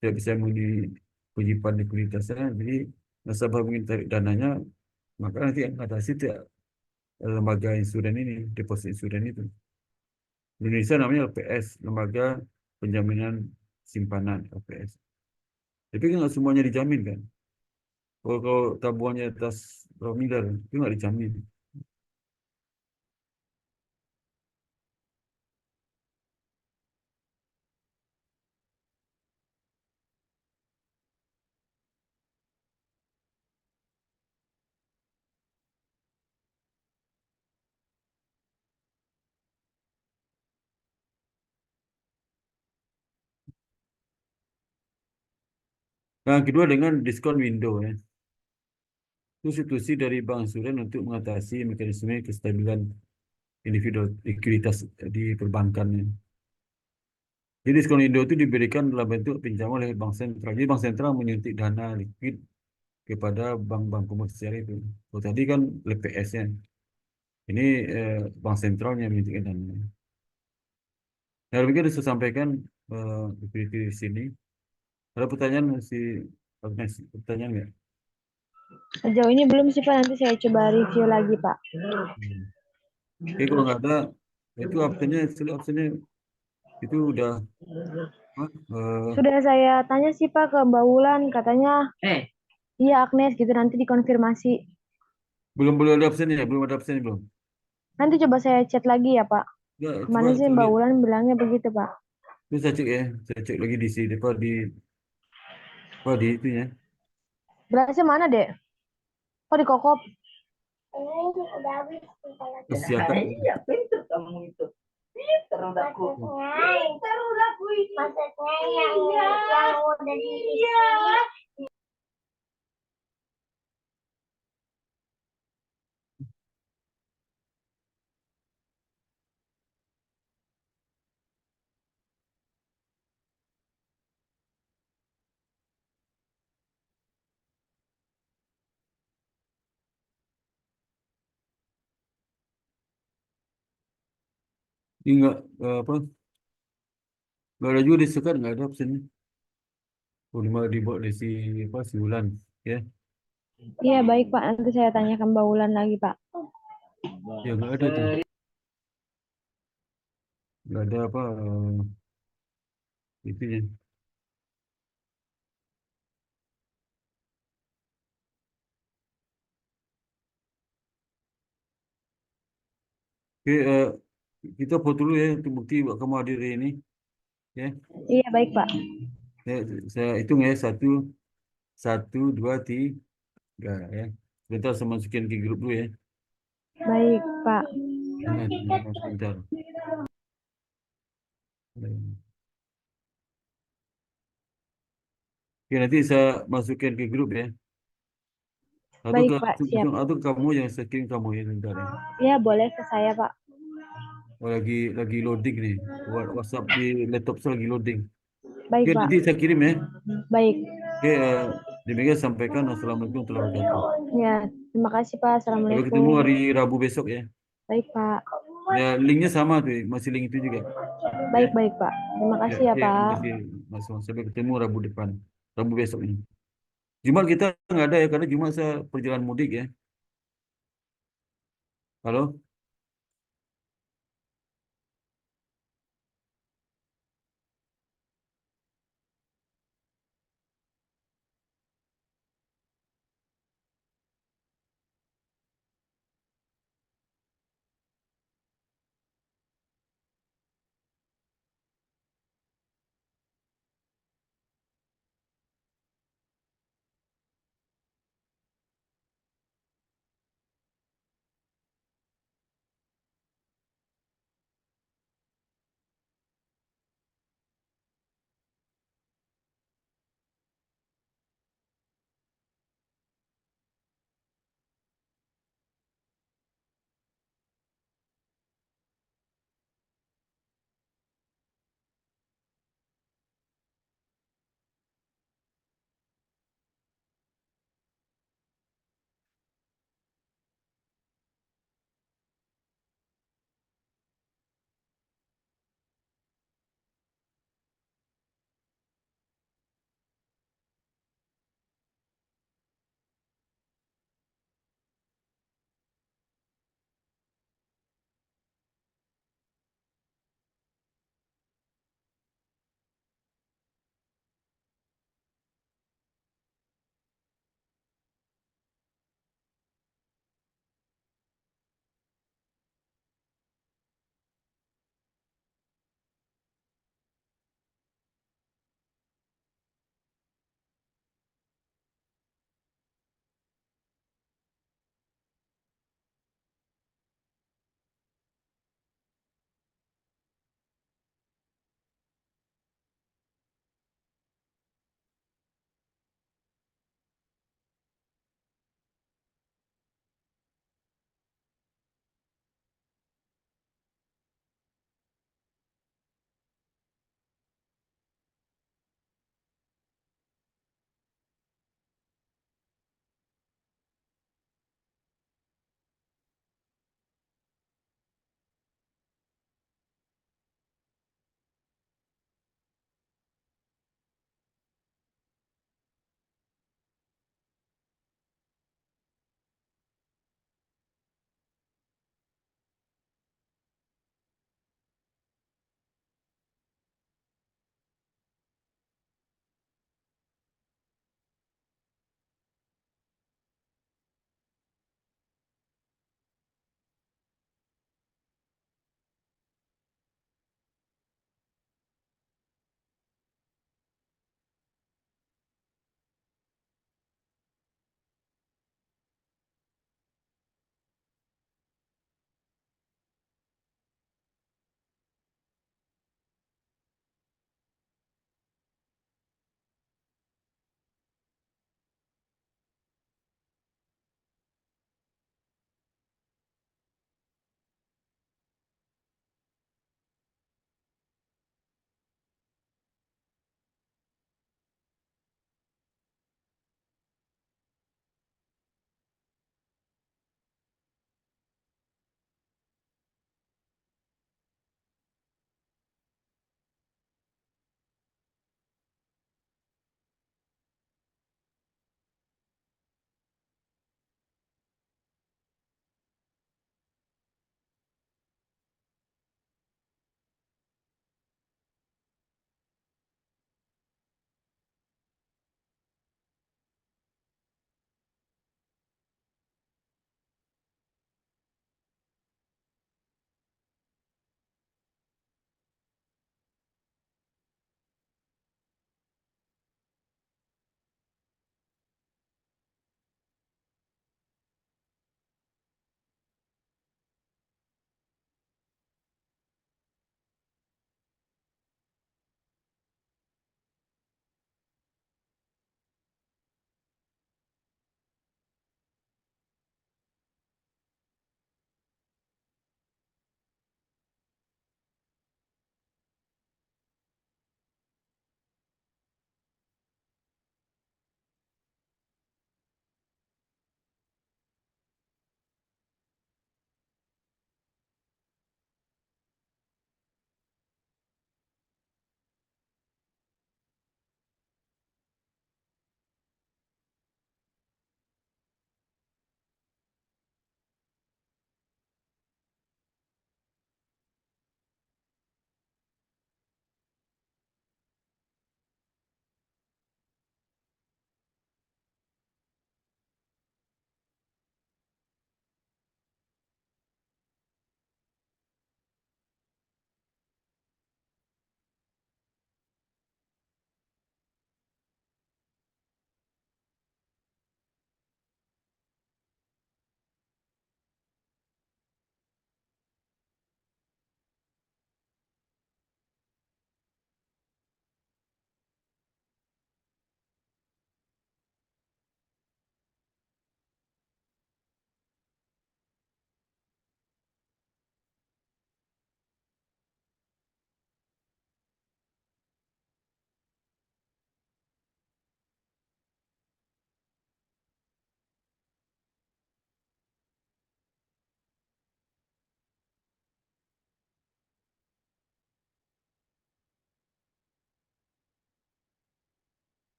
tidak bisa memenuhi kewajiban likuiditasnya, jadi nasabah ingin tarik dananya, maka nanti yang mengatasi itu lembaga insuran ini, deposit insuran itu. Di Indonesia namanya LPS, Lembaga Penjaminan Simpanan LPS. Tapi kan nggak semuanya dijamin kan. Kalau tabungannya atas berapa miliar, itu nggak dijamin. Nah, yang kedua dengan diskon window ya. Itu institusi dari bank insuran untuk mengatasi mekanisme kestabilan individu likuiditas di perbankan. Ya. Jadi diskon window itu diberikan dalam bentuk pinjaman oleh bank sentral. Jadi bank sentral menyuntik dana likuid kepada bank-bank komersial itu. Kalau tadi kan LPS-nya, ini bank sentralnya menyuntikkan dana. Nah, demikian saya sampaikan di sini. Ada pertanyaan si Agnes, pertanyaan nggak? Sejauh ini belum sih Pak, nanti saya coba review lagi Pak. Hmm. Oke, kalau nggak ada, itu absennya, istilah absennya itu udah apa, Sudah saya tanya sih Pak ke Mbak Wulan, katanya iya Agnes gitu, nanti dikonfirmasi. belum belum ada absennya, belum ada absennya belum. Nanti coba saya chat lagi ya Pak. Ya, coba Kemarin sih saya Mbak lihat. Wulan bilangnya begitu Pak. Itu saya cek ya, saya cek lagi di sini, apa di itu ya, Berasnya mana dek? Kok di kokop? kesehatan. Iya, pintar kamu itu. Pintar udahku. Pintar udahku ini. Maksudnya yang udah di iya. Ini nggak apa, nggak ada juga disekat, nggak ada absennya. Oh, dibuat dari si apa si Wulan, ya, Iya baik Pak, nanti saya tanyakan Mbak Wulan lagi Pak. ya nggak ada tuh, nggak ada apa itu ya. Oke, kita foto dulu ya untuk bukti bahwa kamu hadir hari ini, ya. Iya baik Pak. Saya, saya hitung ya, satu, satu, dua, tiga, ya. Sebentar saya masukin ke grup dulu ya. Baik Pak. Sebentar. Oke, nanti saya masukin ke grup ya. Atau Baik ke Pak, siap. atau kamu yang saya kirim kamu ya sebentar ya. Iya boleh ke saya Pak. Oh, lagi loading nih. WhatsApp di laptop saya lagi loading. Baik Oke, Pak. nanti saya kirim ya. Baik. Oke, demikian sampaikan. Assalamualaikum warahmatullahi wabarakatuh. Ya, terima kasih Pak. Sampai ketemu Assalamualaikum. hari Rabu besok ya. Baik Pak. Ya, linknya sama tuh, masih link itu juga. Ya, Baik Pak. Terima ya, kasih ya ya, terima Pak. kasih Mas. Sampai ketemu Rabu depan, Rabu besok ini. Jumat kita nggak ada ya, karena Jumat saya perjalanan mudik ya. Halo?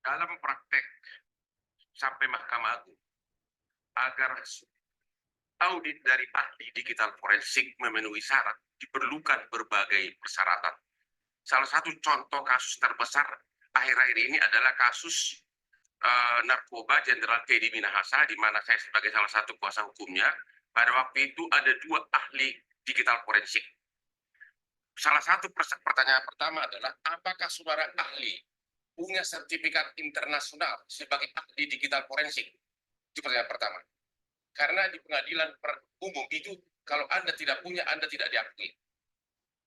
Dalam praktek sampai Mahkamah Agung, agar audit dari ahli digital forensik memenuhi syarat, diperlukan berbagai persyaratan. Salah satu contoh kasus terbesar akhir-akhir ini adalah kasus narkoba Jenderal Teddy Minahasa, di mana saya sebagai salah satu kuasa hukumnya, pada waktu itu ada 2 ahli digital forensik. Salah satu pertanyaan pertama adalah, apakah saudara ahli punya sertifikat internasional sebagai ahli digital forensik? Itu pertanyaan pertama. Karena di pengadilan umum itu, kalau Anda tidak punya, Anda tidak diakui.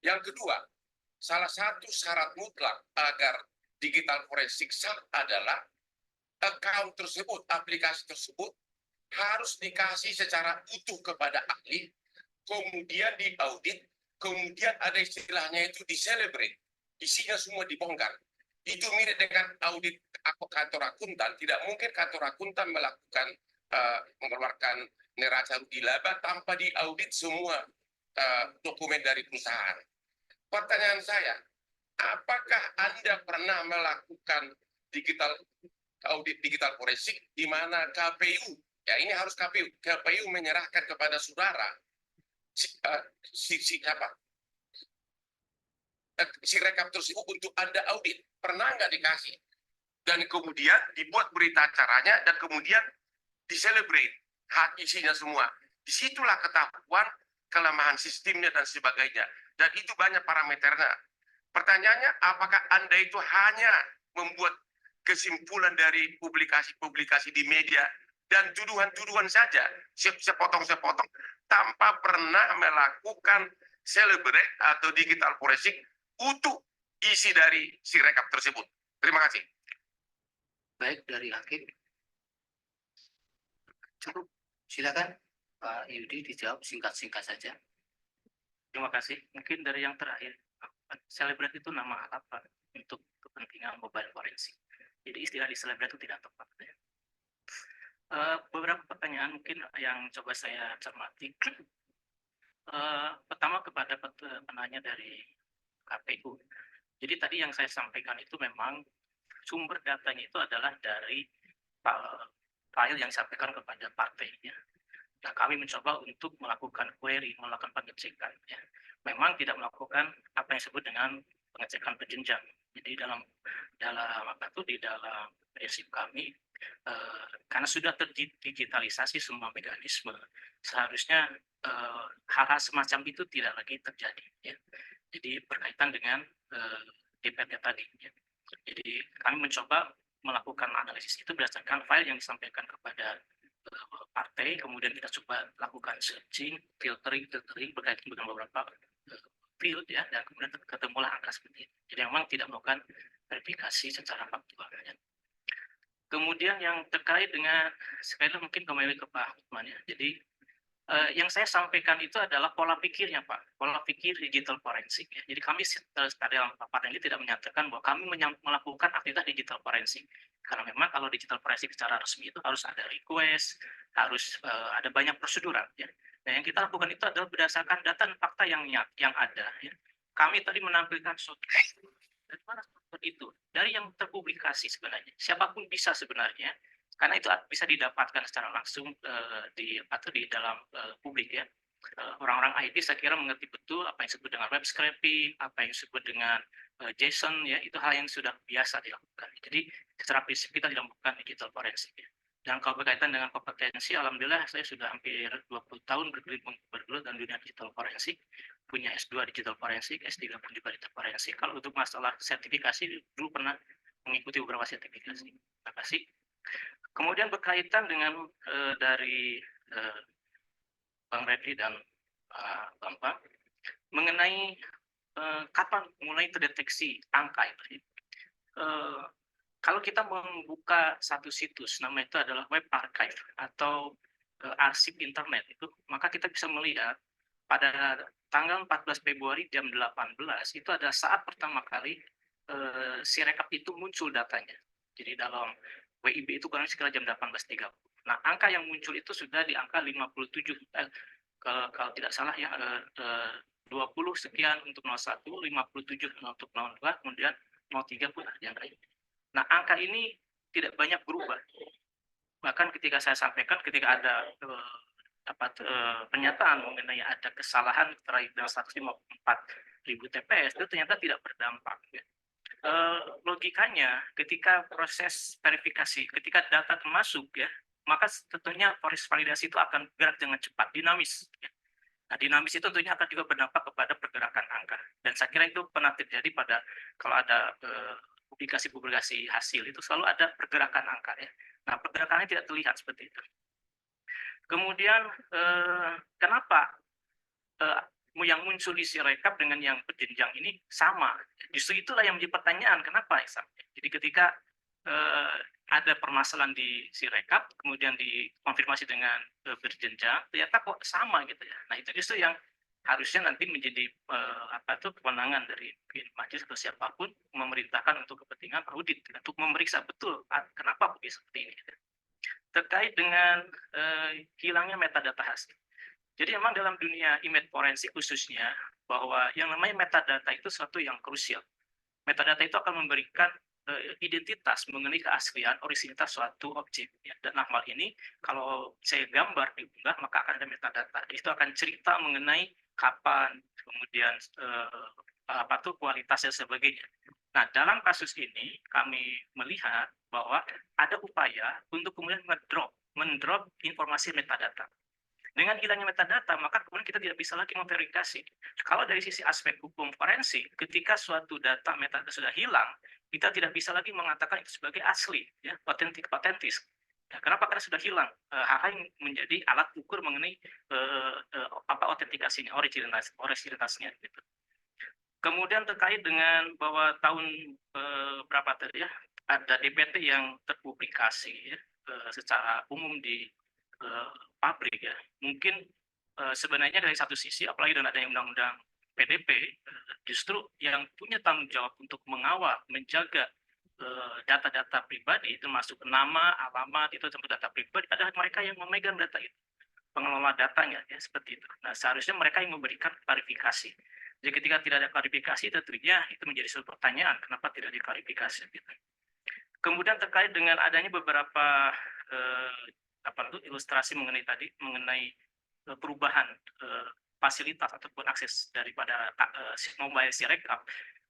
Yang kedua, salah satu syarat mutlak agar digital forensik sah adalah account tersebut, aplikasi tersebut harus dikasih secara utuh kepada ahli, kemudian diaudit, kemudian ada istilahnya itu di-celebrate, isinya semua dibongkar. Itu mirip dengan audit kantor akuntan. Tidak mungkin kantor akuntan melakukan mengeluarkan neraca rugi laba tanpa diaudit semua dokumen dari perusahaan. Pertanyaan saya, apakah Anda pernah melakukan audit digital forensik di mana KPU, ya ini harus KPU menyerahkan kepada saudara si rekap tersebut untuk Anda audit? Pernah nggak dikasih? dan kemudian dibuat berita acaranya dan kemudian diselebrate hak isinya semua. Disitulah ketahuan kelemahan sistemnya dan sebagainya. Dan itu banyak parameternya. Pertanyaannya, apakah Anda itu hanya membuat kesimpulan dari publikasi-publikasi di media dan tuduhan-tuduhan saja, sepotong-sepotong, tanpa pernah melakukan celebrate atau digital forensik untuk isi dari si rekap tersebut? Terima kasih. Baik, dari hakim. Cukup, silakan Pak Yudi dijawab singkat-singkat saja. Terima kasih. Mungkin dari yang terakhir, celebrate itu nama apa untuk kepentingan mobile forensik. Jadi istilah di celebrate itu tidak tepat. Beberapa pertanyaan mungkin yang coba saya cermati. Pertama kepada penanya dari KPU. Jadi tadi yang saya sampaikan itu memang sumber datanya itu adalah dari file yang disampaikan kepada partainya. Nah, kami mencoba untuk melakukan query, melakukan pengecekan. Ya. Memang tidak melakukan apa yang disebut dengan pengecekan berjenjang. Jadi dalam prinsip kami, karena sudah terdigitalisasi semua mekanisme, seharusnya hal-hal semacam itu tidak lagi terjadi. Ya. Jadi berkaitan dengan DPT tadi. Ya. Jadi kami mencoba melakukan analisis itu berdasarkan file yang disampaikan kepada partai, kemudian kita coba lakukan searching, filtering berkaitan dengan beberapa field ya, dan kemudian ketemulah angka seperti itu. Jadi memang tidak melakukan verifikasi secara faktual. Ya. Kemudian yang terkait dengan sekali lagi mungkin kembali ke Pak Hotman ya. Jadi yang saya sampaikan itu adalah pola pikirnya Pak, pola pikir digital forensik. Ya. Jadi kami dalam paparan ini tidak menyatakan bahwa kami melakukan aktivitas digital forensik. Karena memang kalau digital forensik secara resmi itu harus ada request, harus ada banyak prosedural. Ya. Nah yang kita lakukan itu adalah berdasarkan data dan fakta yang ada. Ya. Kami tadi menampilkan suatu dari mana seperti itu? Dari yang terpublikasi sebenarnya. Siapapun bisa sebenarnya. Karena itu bisa didapatkan secara langsung di dalam publik ya. Orang-orang IT saya kira mengerti betul apa yang disebut dengan web scraping, apa yang disebut dengan JSON ya, itu hal yang sudah biasa dilakukan. Jadi secara prinsip kita tidak melakukan digital forensik ya. Dan kalau berkaitan dengan kompetensi, alhamdulillah saya sudah hampir 20 tahun bergelut dalam dunia digital forensik, punya S2 digital forensik, S3 pun juga digital forensik. Kalau untuk masalah sertifikasi dulu pernah mengikuti beberapa sertifikasi. Terima kasih. Kemudian berkaitan dengan dari Bang Refli dan Pak Bambang mengenai kapan mulai terdeteksi angka itu. Kalau kita membuka satu situs, nama itu adalah web archive atau arsip internet itu, maka kita bisa melihat pada tanggal 14 Februari jam 18 itu ada saat pertama kali Sirekap itu muncul datanya. Jadi dalam WIB itu kurang sekitar jam 18.30. Nah, angka yang muncul itu sudah di angka 57, kalau tidak salah ya, 20 sekian untuk 01, 57 untuk 02, kemudian 03 pun ada yang lain. Nah, angka ini tidak banyak berubah. Bahkan ketika saya sampaikan, ketika ada pernyataan mengenai ada kesalahan terkait dengan 154.000 TPS, itu ternyata tidak berdampak. Ya. Logikanya ketika proses verifikasi, ketika data masuk ya, maka tentunya proses validasi itu akan bergerak dengan cepat, dinamis. Ya. Nah, dinamis itu tentunya akan juga berdampak kepada pergerakan angka. Dan saya kira itu pernah terjadi pada kalau ada publikasi-publikasi hasil itu selalu ada pergerakan angka ya. Nah, pergerakannya tidak terlihat seperti itu. Kemudian kenapa yang muncul di Sirekap dengan yang berjenjang ini sama? Justru itulah yang menjadi pertanyaan, kenapa ya? Jadi ketika ada permasalahan di Sirekap, kemudian dikonfirmasi dengan berjenjang, ternyata kok sama gitu ya. Nah itu justru yang harusnya nanti menjadi kewenangan dari majelis atau siapapun memerintahkan untuk kepentingan audit, untuk memeriksa betul kenapa begitu seperti ini. Terkait dengan hilangnya metadata hasil. Jadi memang dalam dunia image forensik khususnya, bahwa yang namanya metadata itu sesuatu yang krusial. Metadata itu akan memberikan identitas mengenai keaslian, originalitas suatu objek. Ya. Dan hal ini, kalau saya gambar diunggah, maka akan ada metadata. Itu akan cerita mengenai kapan, kemudian kualitasnya sebagainya. Nah, dalam kasus ini, kami melihat bahwa ada upaya untuk kemudian mendrop informasi metadata. Dengan hilangnya metadata, maka kemudian kita tidak bisa lagi memverifikasi. Kalau dari sisi aspek hukum forensik, ketika suatu data metadata sudah hilang, kita tidak bisa lagi mengatakan itu sebagai asli, ya, otentis. Ya, kenapa? Karena sudah hilang hal-hal yang menjadi alat ukur mengenai autentikasinya, originalitasnya. Gitu. Kemudian terkait dengan bahwa tahun berapa tadi ya, ada DPT yang terpublikasi ya, secara umum di publik ya. Mungkin sebenarnya dari satu sisi, apalagi dengan adanya undang-undang PDP, justru yang punya tanggung jawab untuk mengawal, menjaga data-data pribadi, termasuk nama, alamat, itu termasuk data pribadi, adalah mereka yang memegang data itu, pengelola datanya, ya seperti itu. Nah, seharusnya mereka yang memberikan klarifikasi. Jadi ketika tidak ada klarifikasi, tentunya itu menjadi suatu pertanyaan, kenapa tidak diklarifikasi. Gitu. Kemudian terkait dengan adanya beberapa ilustrasi mengenai perubahan fasilitas ataupun akses daripada mobile Sirekap,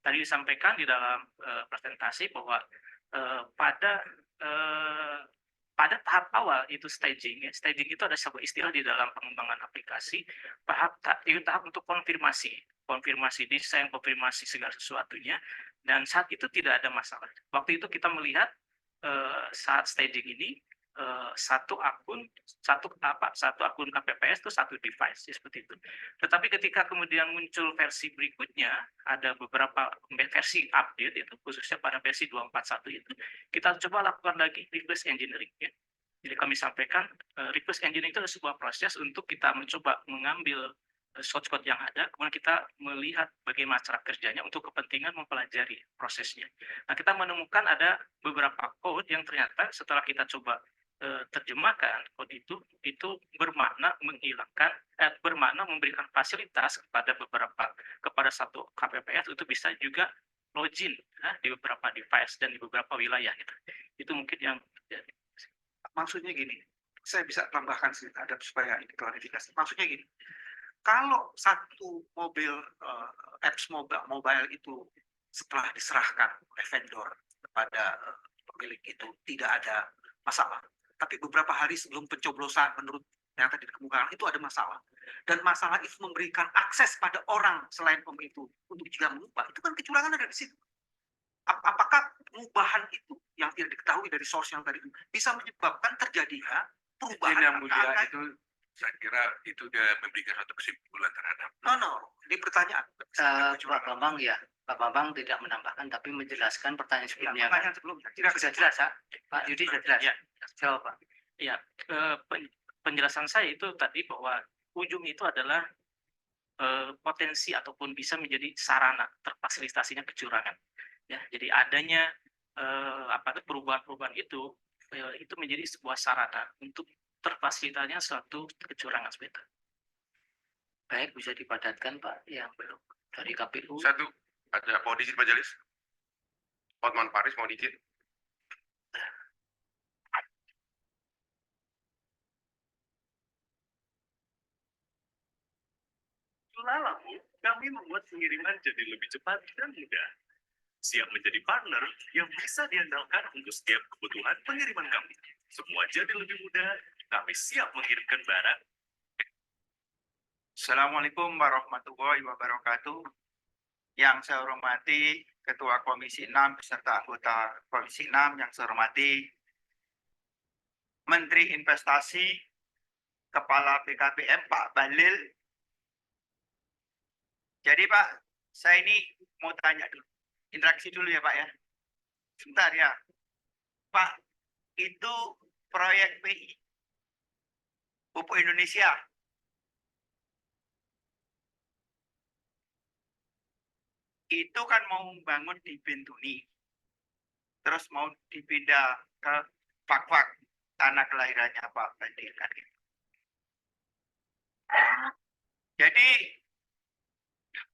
tadi disampaikan di dalam presentasi bahwa pada tahap awal itu staging. Ya. Staging itu ada sebuah istilah di dalam pengembangan aplikasi. Tahap untuk konfirmasi desain, konfirmasi segala sesuatunya. Dan saat itu tidak ada masalah. Waktu itu kita melihat saat staging ini satu akun KPPS itu satu device, ya, seperti itu. Tetapi ketika kemudian muncul versi berikutnya, ada beberapa versi update itu, khususnya pada versi 241 itu, kita coba lakukan lagi reverse engineering. Ya. Jadi kami sampaikan reverse engineering itu adalah sebuah proses untuk kita mencoba mengambil source code yang ada, kemudian kita melihat bagaimana cara kerjanya untuk kepentingan mempelajari prosesnya. Nah, kita menemukan ada beberapa code yang ternyata setelah kita coba terjemahkan kode itu bermakna memberikan fasilitas kepada satu KPPS untuk bisa juga login di beberapa device dan di beberapa wilayah gitu. Itu mungkin yang terjadi. Maksudnya gini, saya bisa tambahkan sedikit ada supaya ini klarifikasi. Maksudnya gini, kalau satu apps mobile itu setelah diserahkan oleh vendor kepada pemilik itu tidak ada masalah. Tapi beberapa hari sebelum pencoblosan menurut yang tadi dikemukakan itu ada masalah. Dan masalah itu memberikan akses pada orang selain pemilik itu untuk juga mengubah. Itu kan kecurangan ada di situ. Apakah pengubahan itu yang tidak diketahui dari source yang tadi itu bisa menyebabkan terjadinya perubahan yang mulia itu saya kira itu dia memberikan satu kesimpulan terhadap. Ini pertanyaan. Pak Bambang ya, Pak Bambang tidak menambahkan tapi menjelaskan pertanyaan sebelumnya. Pertanyaan sebelumnya. Sudah jelas, Pak Yudi sudah jelas. Ya. Jawab, Pak. Ya, penjelasan saya itu tadi bahwa ujung itu adalah potensi ataupun bisa menjadi sarana terfasilitasinya kecurangan. Ya, jadi adanya perubahan-perubahan itu menjadi sebuah sarana untuk terfasilitasinya suatu kecurangan seperti itu. Baik, bisa dipadatkan Pak yang belum dari KPU. Satu, ada mau izin majelis? Hotman Paris mau izin? Lalu, kami membuat pengiriman jadi lebih cepat dan mudah. Siap menjadi partner yang bisa diandalkan untuk setiap kebutuhan pengiriman kami. Semua jadi lebih mudah, kami siap mengirimkan barang. Assalamualaikum warahmatullahi wabarakatuh. Yang saya hormati Ketua Komisi 6 beserta anggota Komisi 6 yang saya hormati Menteri Investasi, Kepala BKPM Pak Bahlil. Jadi Pak, saya ini mau tanya dulu. Interaksi dulu ya Pak ya. Sebentar ya. Pak, itu proyek PI Pupuk Indonesia. Itu kan mau membangun di Bintuni. Terus mau dipindah ke Fak-Fak, tanah kelahirannya Pak Bahlil kan gitu. Jadi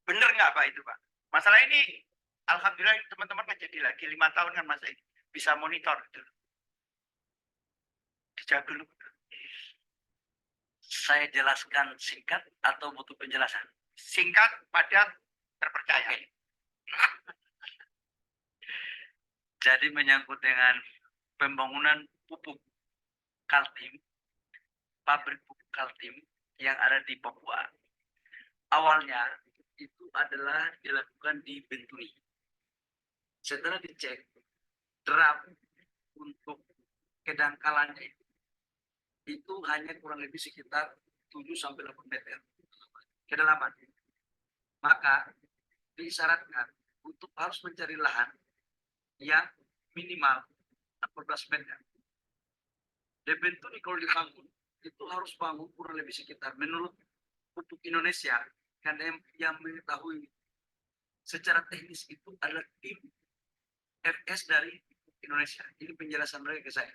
benar nggak Pak itu Pak? Masalah ini alhamdulillah teman-teman kan jadi lagi 5 tahun kan Mas bisa monitor gitu. Dijawab dulu. Saya jelaskan singkat atau butuh penjelasan? Singkat, padat, terpercaya. Jadi menyangkut dengan pembangunan pupuk Kaltim, pabrik pupuk Kaltim yang ada di Papua. Awalnya itu adalah dilakukan di Bentuni. Setelah dicek, draft untuk kedangkalannya itu hanya kurang lebih sekitar 7-8 meter kedalaman. Maka disyaratkan untuk harus mencari lahan yang minimal 14 meter. Di Bentuni kalau dibangun, itu harus bangun kurang lebih sekitar, menurut Pupuk Indonesia, karena yang mengetahui secara teknis itu adalah tim FS dari Indonesia. Ini penjelasan mereka ke saya.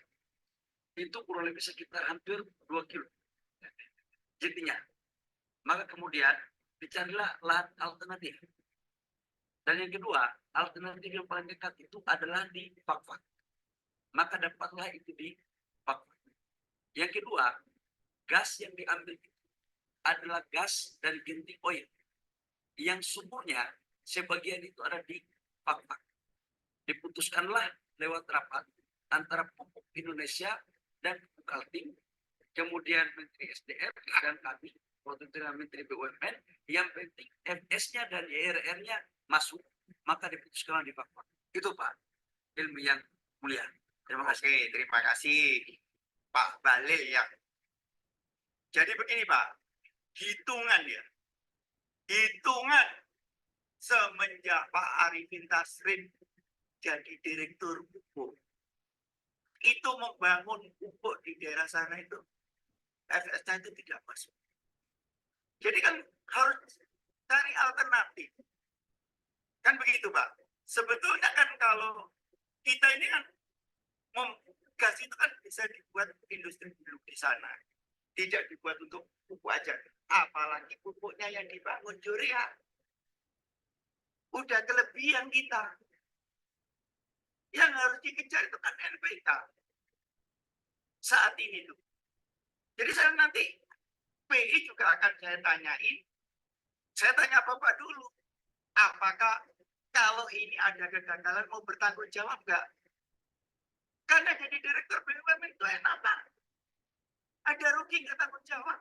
Itu kurang lebih sekitar hampir 2 kilo jadinya. Maka kemudian dicarilah lahan alternatif. Dan yang kedua, alternatif yang paling dekat itu adalah di Fakfak. Maka dapatlah itu di Fakfak. Yang kedua, gas yang diambil itu adalah gas dari Genting Oil. Yang sumbernya sebagian itu ada di Fakfak. Diputuskanlah lewat rapat antara Pupuk Indonesia dan Pupuk Kaltim, kemudian Menteri SDM dan kami, waktu itu Menteri BUMN, yang penting FS-nya dan ERR-nya masuk, maka diputuskanlah di Fakfak. Itu Pak, ilmu yang mulia. Terima kasih. Oke, terima kasih Pak Balil ya. Jadi begini Pak, hitungan ya. Hitungan semenjak Pak Arifin Tasrif jadi direktur pupuk, itu membangun pupuk di daerah sana itu FS-nya itu tidak masuk. Jadi kan harus cari alternatif. Kan begitu Pak. Sebetulnya kan kalau kita ini kan gas itu kan bisa dibuat industri dulu di sana. Tidak dibuat untuk pupuk aja. Apalagi pupuknya yang dibangun urea. Udah kelebihan kita. Yang harus dikejar itu kan NPK. Saat ini tuh. Jadi saya nanti PI juga akan saya tanyain. Saya tanya Bapak dulu. Apakah kalau ini ada kegagalan mau bertanggung jawab nggak? Karena jadi direktur BUMN itu enak Pak. Ada rugi nggak tanggung jawab.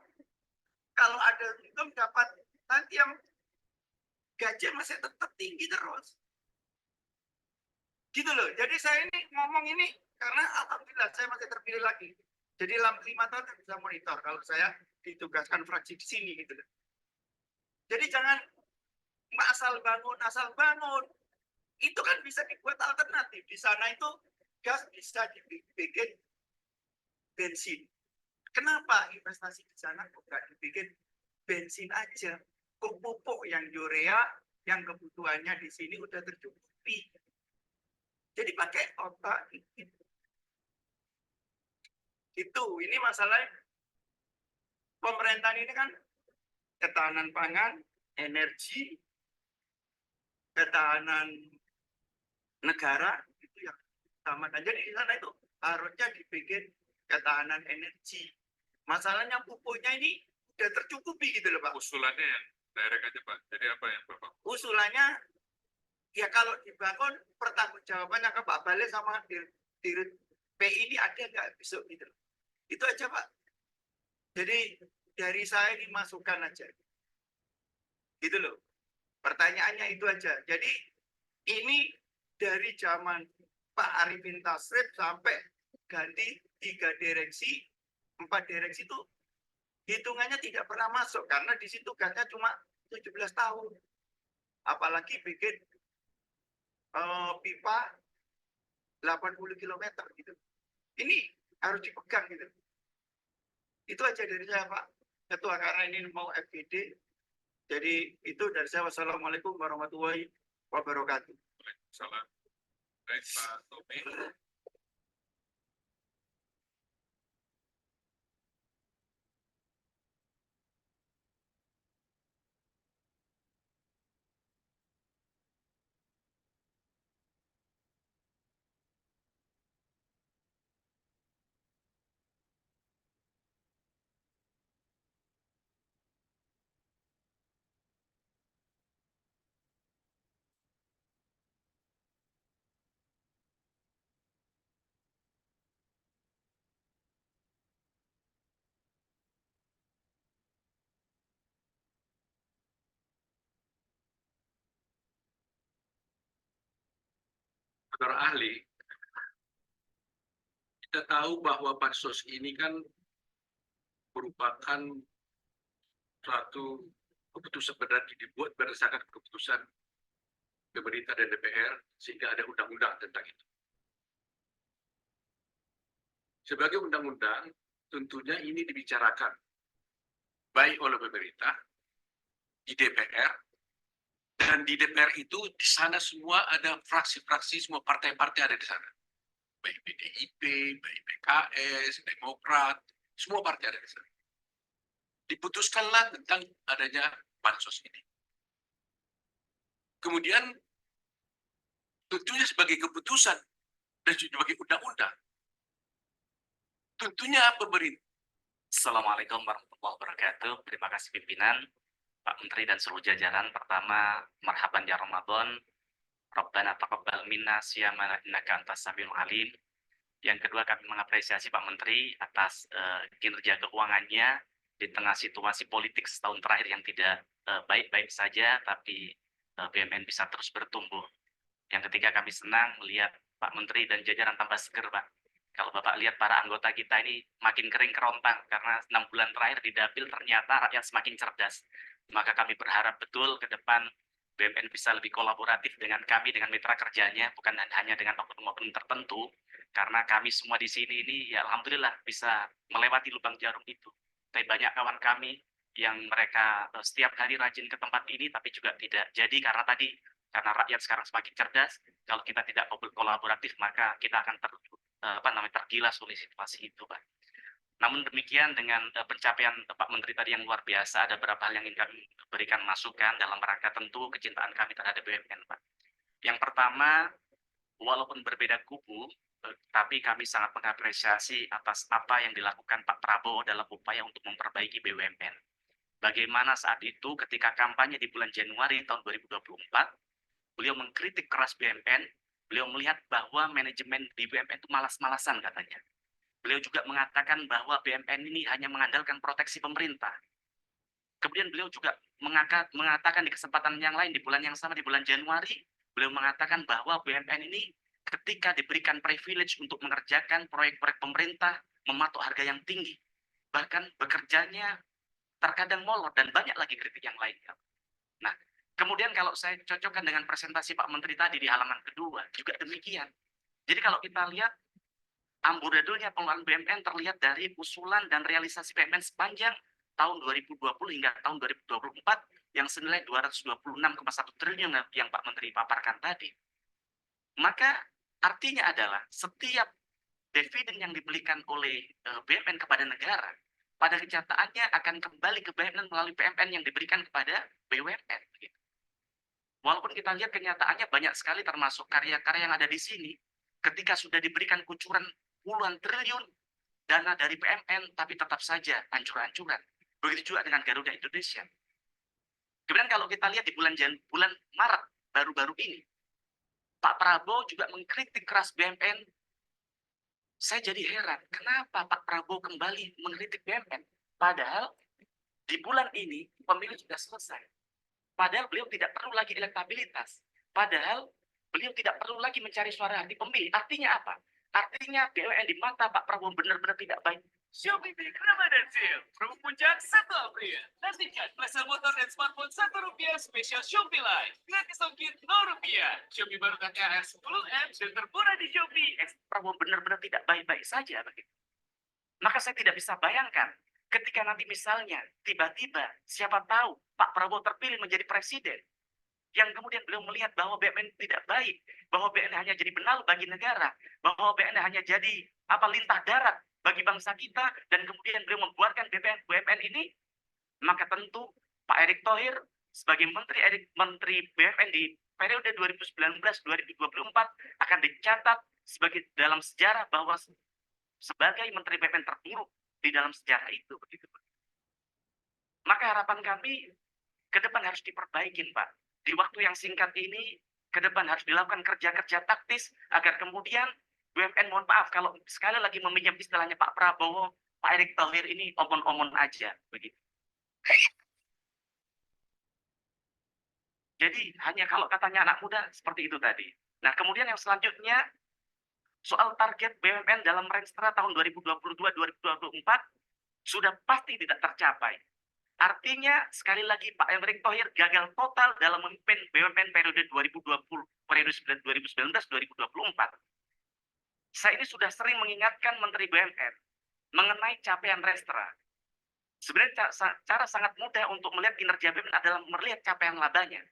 Kalau ada untung dapat nanti yang gaji masih tetap tinggi terus. Gitu loh. Jadi saya ini ngomong ini karena alhamdulillah saya masih terpilih lagi. Jadi 5 tahun saya bisa monitor kalau saya ditugaskan fraksi di sini gitu loh. Jadi jangan asal bangun. Itu kan bisa dibuat alternatif. Di sana itu gas bisa dibikin bensin. Kenapa investasi di sana kok nggak dibikin bensin aja? Kok pupuk yang urea yang kebutuhannya di sini udah tercukupi. Jadi pakai otak itu. Ini masalahnya pemerintahan ini kan ketahanan pangan, energi, ketahanan negara itu yang utama. Dan jadi di sana itu harusnya dibikin ketahanan energi. Masalahnya pupuknya ini udah tercukupi gitu loh Pak. Usulannya yang direct aja Pak. Jadi apa yang Bapak? Usulannya ya kalau dibangun pertanggungjawabannya ke Pak Balil sama Dirut PI ini ada nggak besok gitu. Itu aja Pak. Jadi dari saya dimasukkan aja. Gitu loh. Pertanyaannya itu aja. Jadi ini dari zaman Pak Arifin Tasrif sampai ganti 3 direksi, 4 direksi itu hitungannya tidak pernah masuk karena di situ gasnya cuma 17 tahun. Apalagi bikin pipa 80 km gitu. Ini harus dipegang gitu. Itu aja dari saya Pak Ketua, karena ini mau FGD. Jadi itu dari saya. Wassalamualaikum warahmatullahi wabarakatuh. Salam. Baik Pak Tommy. Saudara ahli, kita tahu bahwa bansos ini kan merupakan suatu keputusan berarti dibuat berdasarkan keputusan pemerintah dan DPR sehingga ada undang-undang tentang itu. Sebagai undang-undang, tentunya ini dibicarakan baik oleh pemerintah, di DPR, dan di DPR itu di sana semua ada fraksi-fraksi, semua partai-partai ada di sana. Baik PDIP, baik PKS, Demokrat, semua partai ada di sana. Diputuskanlah tentang adanya bansos ini. Kemudian tentunya sebagai keputusan dan sebagai undang-undang, tentunya pemerintah. Assalamualaikum warahmatullahi wabarakatuh. Terima kasih pimpinan, Pak Menteri dan seluruh jajaran. Pertama, marhaban ya Ramadan. Rabbana taqabbal minna siyamana innaka antas samiul alim. Yang kedua, kami mengapresiasi Pak Menteri atas kinerja keuangannya di tengah situasi politik setahun terakhir yang tidak baik-baik saja, tapi BUMN bisa terus bertumbuh. Yang ketiga, kami senang melihat Pak Menteri dan jajaran tambah seger, Pak. Kalau Bapak lihat para anggota kita ini makin kering kerontang karena 6 bulan terakhir di Dapil ternyata rakyat semakin cerdas. Maka kami berharap betul ke depan BUMN bisa lebih kolaboratif dengan kami, dengan mitra kerjanya, bukan hanya dengan oknum-oknum tertentu, karena kami semua di sini ini ya alhamdulillah bisa melewati lubang jarum itu. Tapi banyak kawan kami yang mereka setiap hari rajin ke tempat ini, tapi juga tidak jadi karena rakyat sekarang semakin cerdas. Kalau kita tidak kolaboratif, maka kita akan tergilas oleh situasi itu, Pak. Namun demikian dengan pencapaian Pak Menteri tadi yang luar biasa, ada beberapa hal yang ingin kami berikan masukan dalam rangka tentu kecintaan kami terhadap BUMN, Pak. Yang pertama, walaupun berbeda kubu, tapi kami sangat mengapresiasi atas apa yang dilakukan Pak Prabowo dalam upaya untuk memperbaiki BUMN. Bagaimana saat itu ketika kampanye di bulan Januari tahun 2024, beliau mengkritik keras BUMN, beliau melihat bahwa manajemen di BUMN itu malas-malasan katanya. Beliau juga mengatakan bahwa BUMN ini hanya mengandalkan proteksi pemerintah. Kemudian beliau juga mengatakan di kesempatan yang lain, di bulan yang sama, di bulan Januari, beliau mengatakan bahwa BUMN ini ketika diberikan privilege untuk mengerjakan proyek-proyek pemerintah, mematok harga yang tinggi. Bahkan bekerjanya terkadang molor dan banyak lagi kritik yang lainnya. Nah, kemudian kalau saya cocokkan dengan presentasi Pak Menteri tadi di halaman kedua, juga demikian. Jadi kalau kita lihat, amburadulnya pengelolaan BUMN terlihat dari usulan dan realisasi BUMN sepanjang tahun 2020 hingga tahun 2024 yang senilai 226,1 triliun yang Pak Menteri paparkan tadi. Maka artinya adalah setiap dividen yang diberikan oleh BUMN kepada negara, pada kenyataannya akan kembali ke BUMN melalui PMN yang diberikan kepada BUMN. Walaupun kita lihat kenyataannya banyak sekali termasuk karya-karya yang ada di sini, ketika sudah diberikan kucuran puluhan triliun dana dari PMN, tapi tetap saja hancur-hancuran. Begitu juga dengan Garuda Indonesia. Kemudian kalau kita lihat di bulan Maret baru-baru ini, Pak Prabowo juga mengkritik keras BUMN. Saya jadi heran, kenapa Pak Prabowo kembali mengkritik BUMN? Padahal di bulan ini pemilu sudah selesai. Padahal beliau tidak perlu lagi elektabilitas. Padahal beliau tidak perlu lagi mencari suara hati pemilih. Artinya apa? Artinya BUMN di mata Pak Prabowo benar-benar tidak baik. Shopee Big Ramadan Sale, promo puncak 1 April. Nantikan flash motor dan smartphone Rp1 spesial Shopee Live. Gratis ongkir Rp0. Shopee baru KKR 10M dan termurah di Shopee. Prabowo benar-benar tidak baik-baik saja begitu. Maka saya tidak bisa bayangkan ketika nanti misalnya tiba-tiba siapa tahu Pak Prabowo terpilih menjadi presiden, yang kemudian beliau melihat bahwa BUMN tidak baik, bahwa BUMN hanya jadi benalu bagi negara, bahwa BUMN hanya jadi lintah darat bagi bangsa kita, dan kemudian beliau membuarkan BUMN ini, maka tentu Pak Erick Thohir sebagai Menteri BUMN di periode 2019-2024 akan dicatat sebagai dalam sejarah bahwa sebagai Menteri BUMN terburuk di dalam sejarah itu. Begitu. Maka harapan kami ke depan harus diperbaikin, Pak. Di waktu yang singkat ini, ke depan harus dilakukan kerja-kerja taktis agar kemudian BUMN, mohon maaf kalau sekali lagi meminjam istilahnya Pak Prabowo, Pak Erick Thohir ini omon-omon aja, begitu. Jadi hanya kalau katanya anak muda seperti itu tadi. Nah, kemudian yang selanjutnya, soal target BUMN dalam Renstra tahun 2022-2024 sudah pasti tidak tercapai. Artinya, sekali lagi Pak Erick Thohir gagal total dalam memimpin BUMN periode 2019-2024. Saya ini sudah sering mengingatkan Menteri BUMN mengenai capaian Renstra. Sebenarnya cara sangat mudah untuk melihat kinerja BUMN adalah melihat capaian labanya.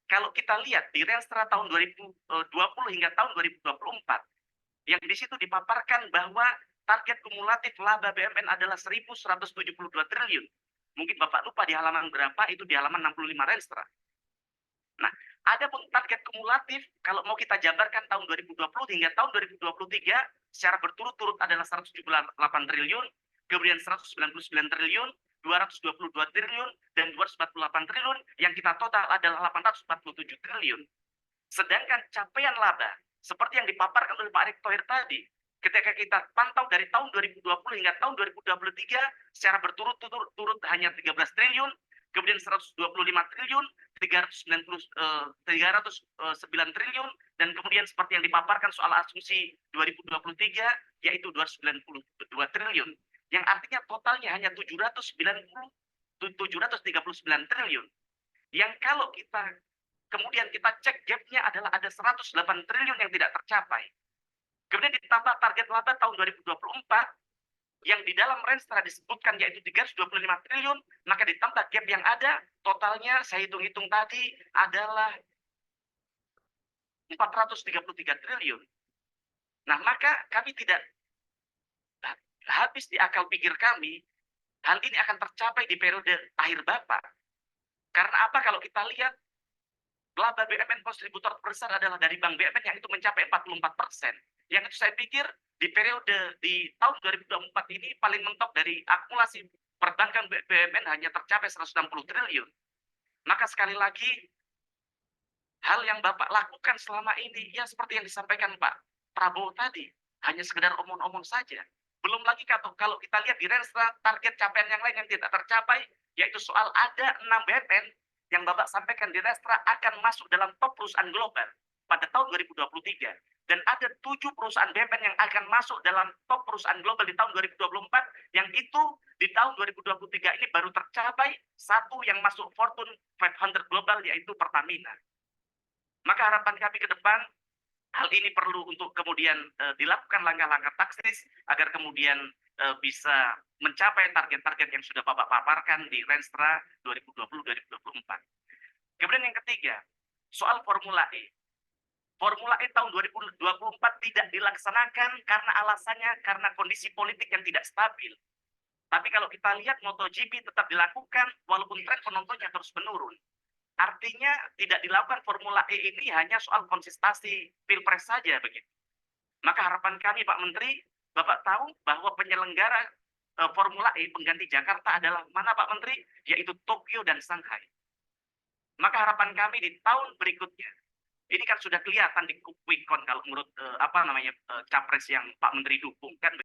Kalau kita lihat di Renstra tahun 2020 hingga tahun 2024, yang di situ dipaparkan bahwa target kumulatif laba BUMN adalah 1.172 triliun. Mungkin Bapak lupa di halaman berapa, itu di halaman 65 Renstra. Nah, ada pun target kumulatif, kalau mau kita jabarkan tahun 2020 hingga tahun 2023, secara berturut-turut adalah 178 triliun, kemudian 199 triliun, 222 triliun, dan 248 triliun, yang kita total adalah 847 triliun. Sedangkan capaian laba, seperti yang dipaparkan oleh Pak Erick Thohir tadi, ketika kita pantau dari tahun 2020 hingga tahun 2023, secara berturut-turut hanya 13 triliun, kemudian 125 triliun, 309 triliun, dan kemudian seperti yang dipaparkan soal asumsi 2023, yaitu 292 triliun. Yang artinya totalnya hanya 739 triliun. Yang kalau kemudian kita cek gap-nya adalah ada 108 triliun yang tidak tercapai. Kemudian ditambah target laba tahun 2024 yang di dalam Renstra disebutkan yaitu 325 triliun, maka ditambah gap yang ada, totalnya saya hitung-hitung tadi adalah 433 triliun. Nah, maka kami tidak habis di akal pikir kami, hal ini akan tercapai di periode akhir Bapak. Karena apa? Kalau kita lihat, laba BUMN kontributor terbesar adalah dari Bank BUMN yang itu mencapai 44%. Yang itu saya pikir di periode di tahun 2024 ini paling mentok dari akumulasi perbankan BUMN hanya tercapai 160 triliun. Maka sekali lagi, hal yang Bapak lakukan selama ini, ya seperti yang disampaikan Pak Prabowo tadi, hanya sekedar omong-omong saja. Belum lagi kalau kita lihat di Renstra, target capaian yang lain yang tidak tercapai, yaitu soal ada 6 BUMN yang Bapak sampaikan di Renstra akan masuk dalam top perusahaan global pada tahun 2023. Dan ada 7 perusahaan BUMN yang akan masuk dalam top perusahaan global di tahun 2024, yang itu di tahun 2023 ini baru tercapai satu yang masuk Fortune 500 global, yaitu Pertamina. Maka harapan kami ke depan, hal ini perlu untuk kemudian dilakukan langkah-langkah taktis agar kemudian bisa mencapai target-target yang sudah Bapak paparkan di Renstra 2020-2024. Kemudian yang ketiga, soal Formula E. Formula E tahun 2024 tidak dilaksanakan karena kondisi politik yang tidak stabil. Tapi kalau kita lihat MotoGP tetap dilakukan walaupun tren penontonnya terus menurun. Artinya tidak dilakukan Formula E ini hanya soal konsistensi Pilpres saja begitu. Maka harapan kami Pak Menteri, Bapak tahu bahwa penyelenggara Formula E pengganti Jakarta adalah mana Pak Menteri? Yaitu Tokyo dan Shanghai. Maka harapan kami di tahun berikutnya, ini kan sudah kelihatan di Quick Count kalau menurut capres yang Pak Menteri dukung kan.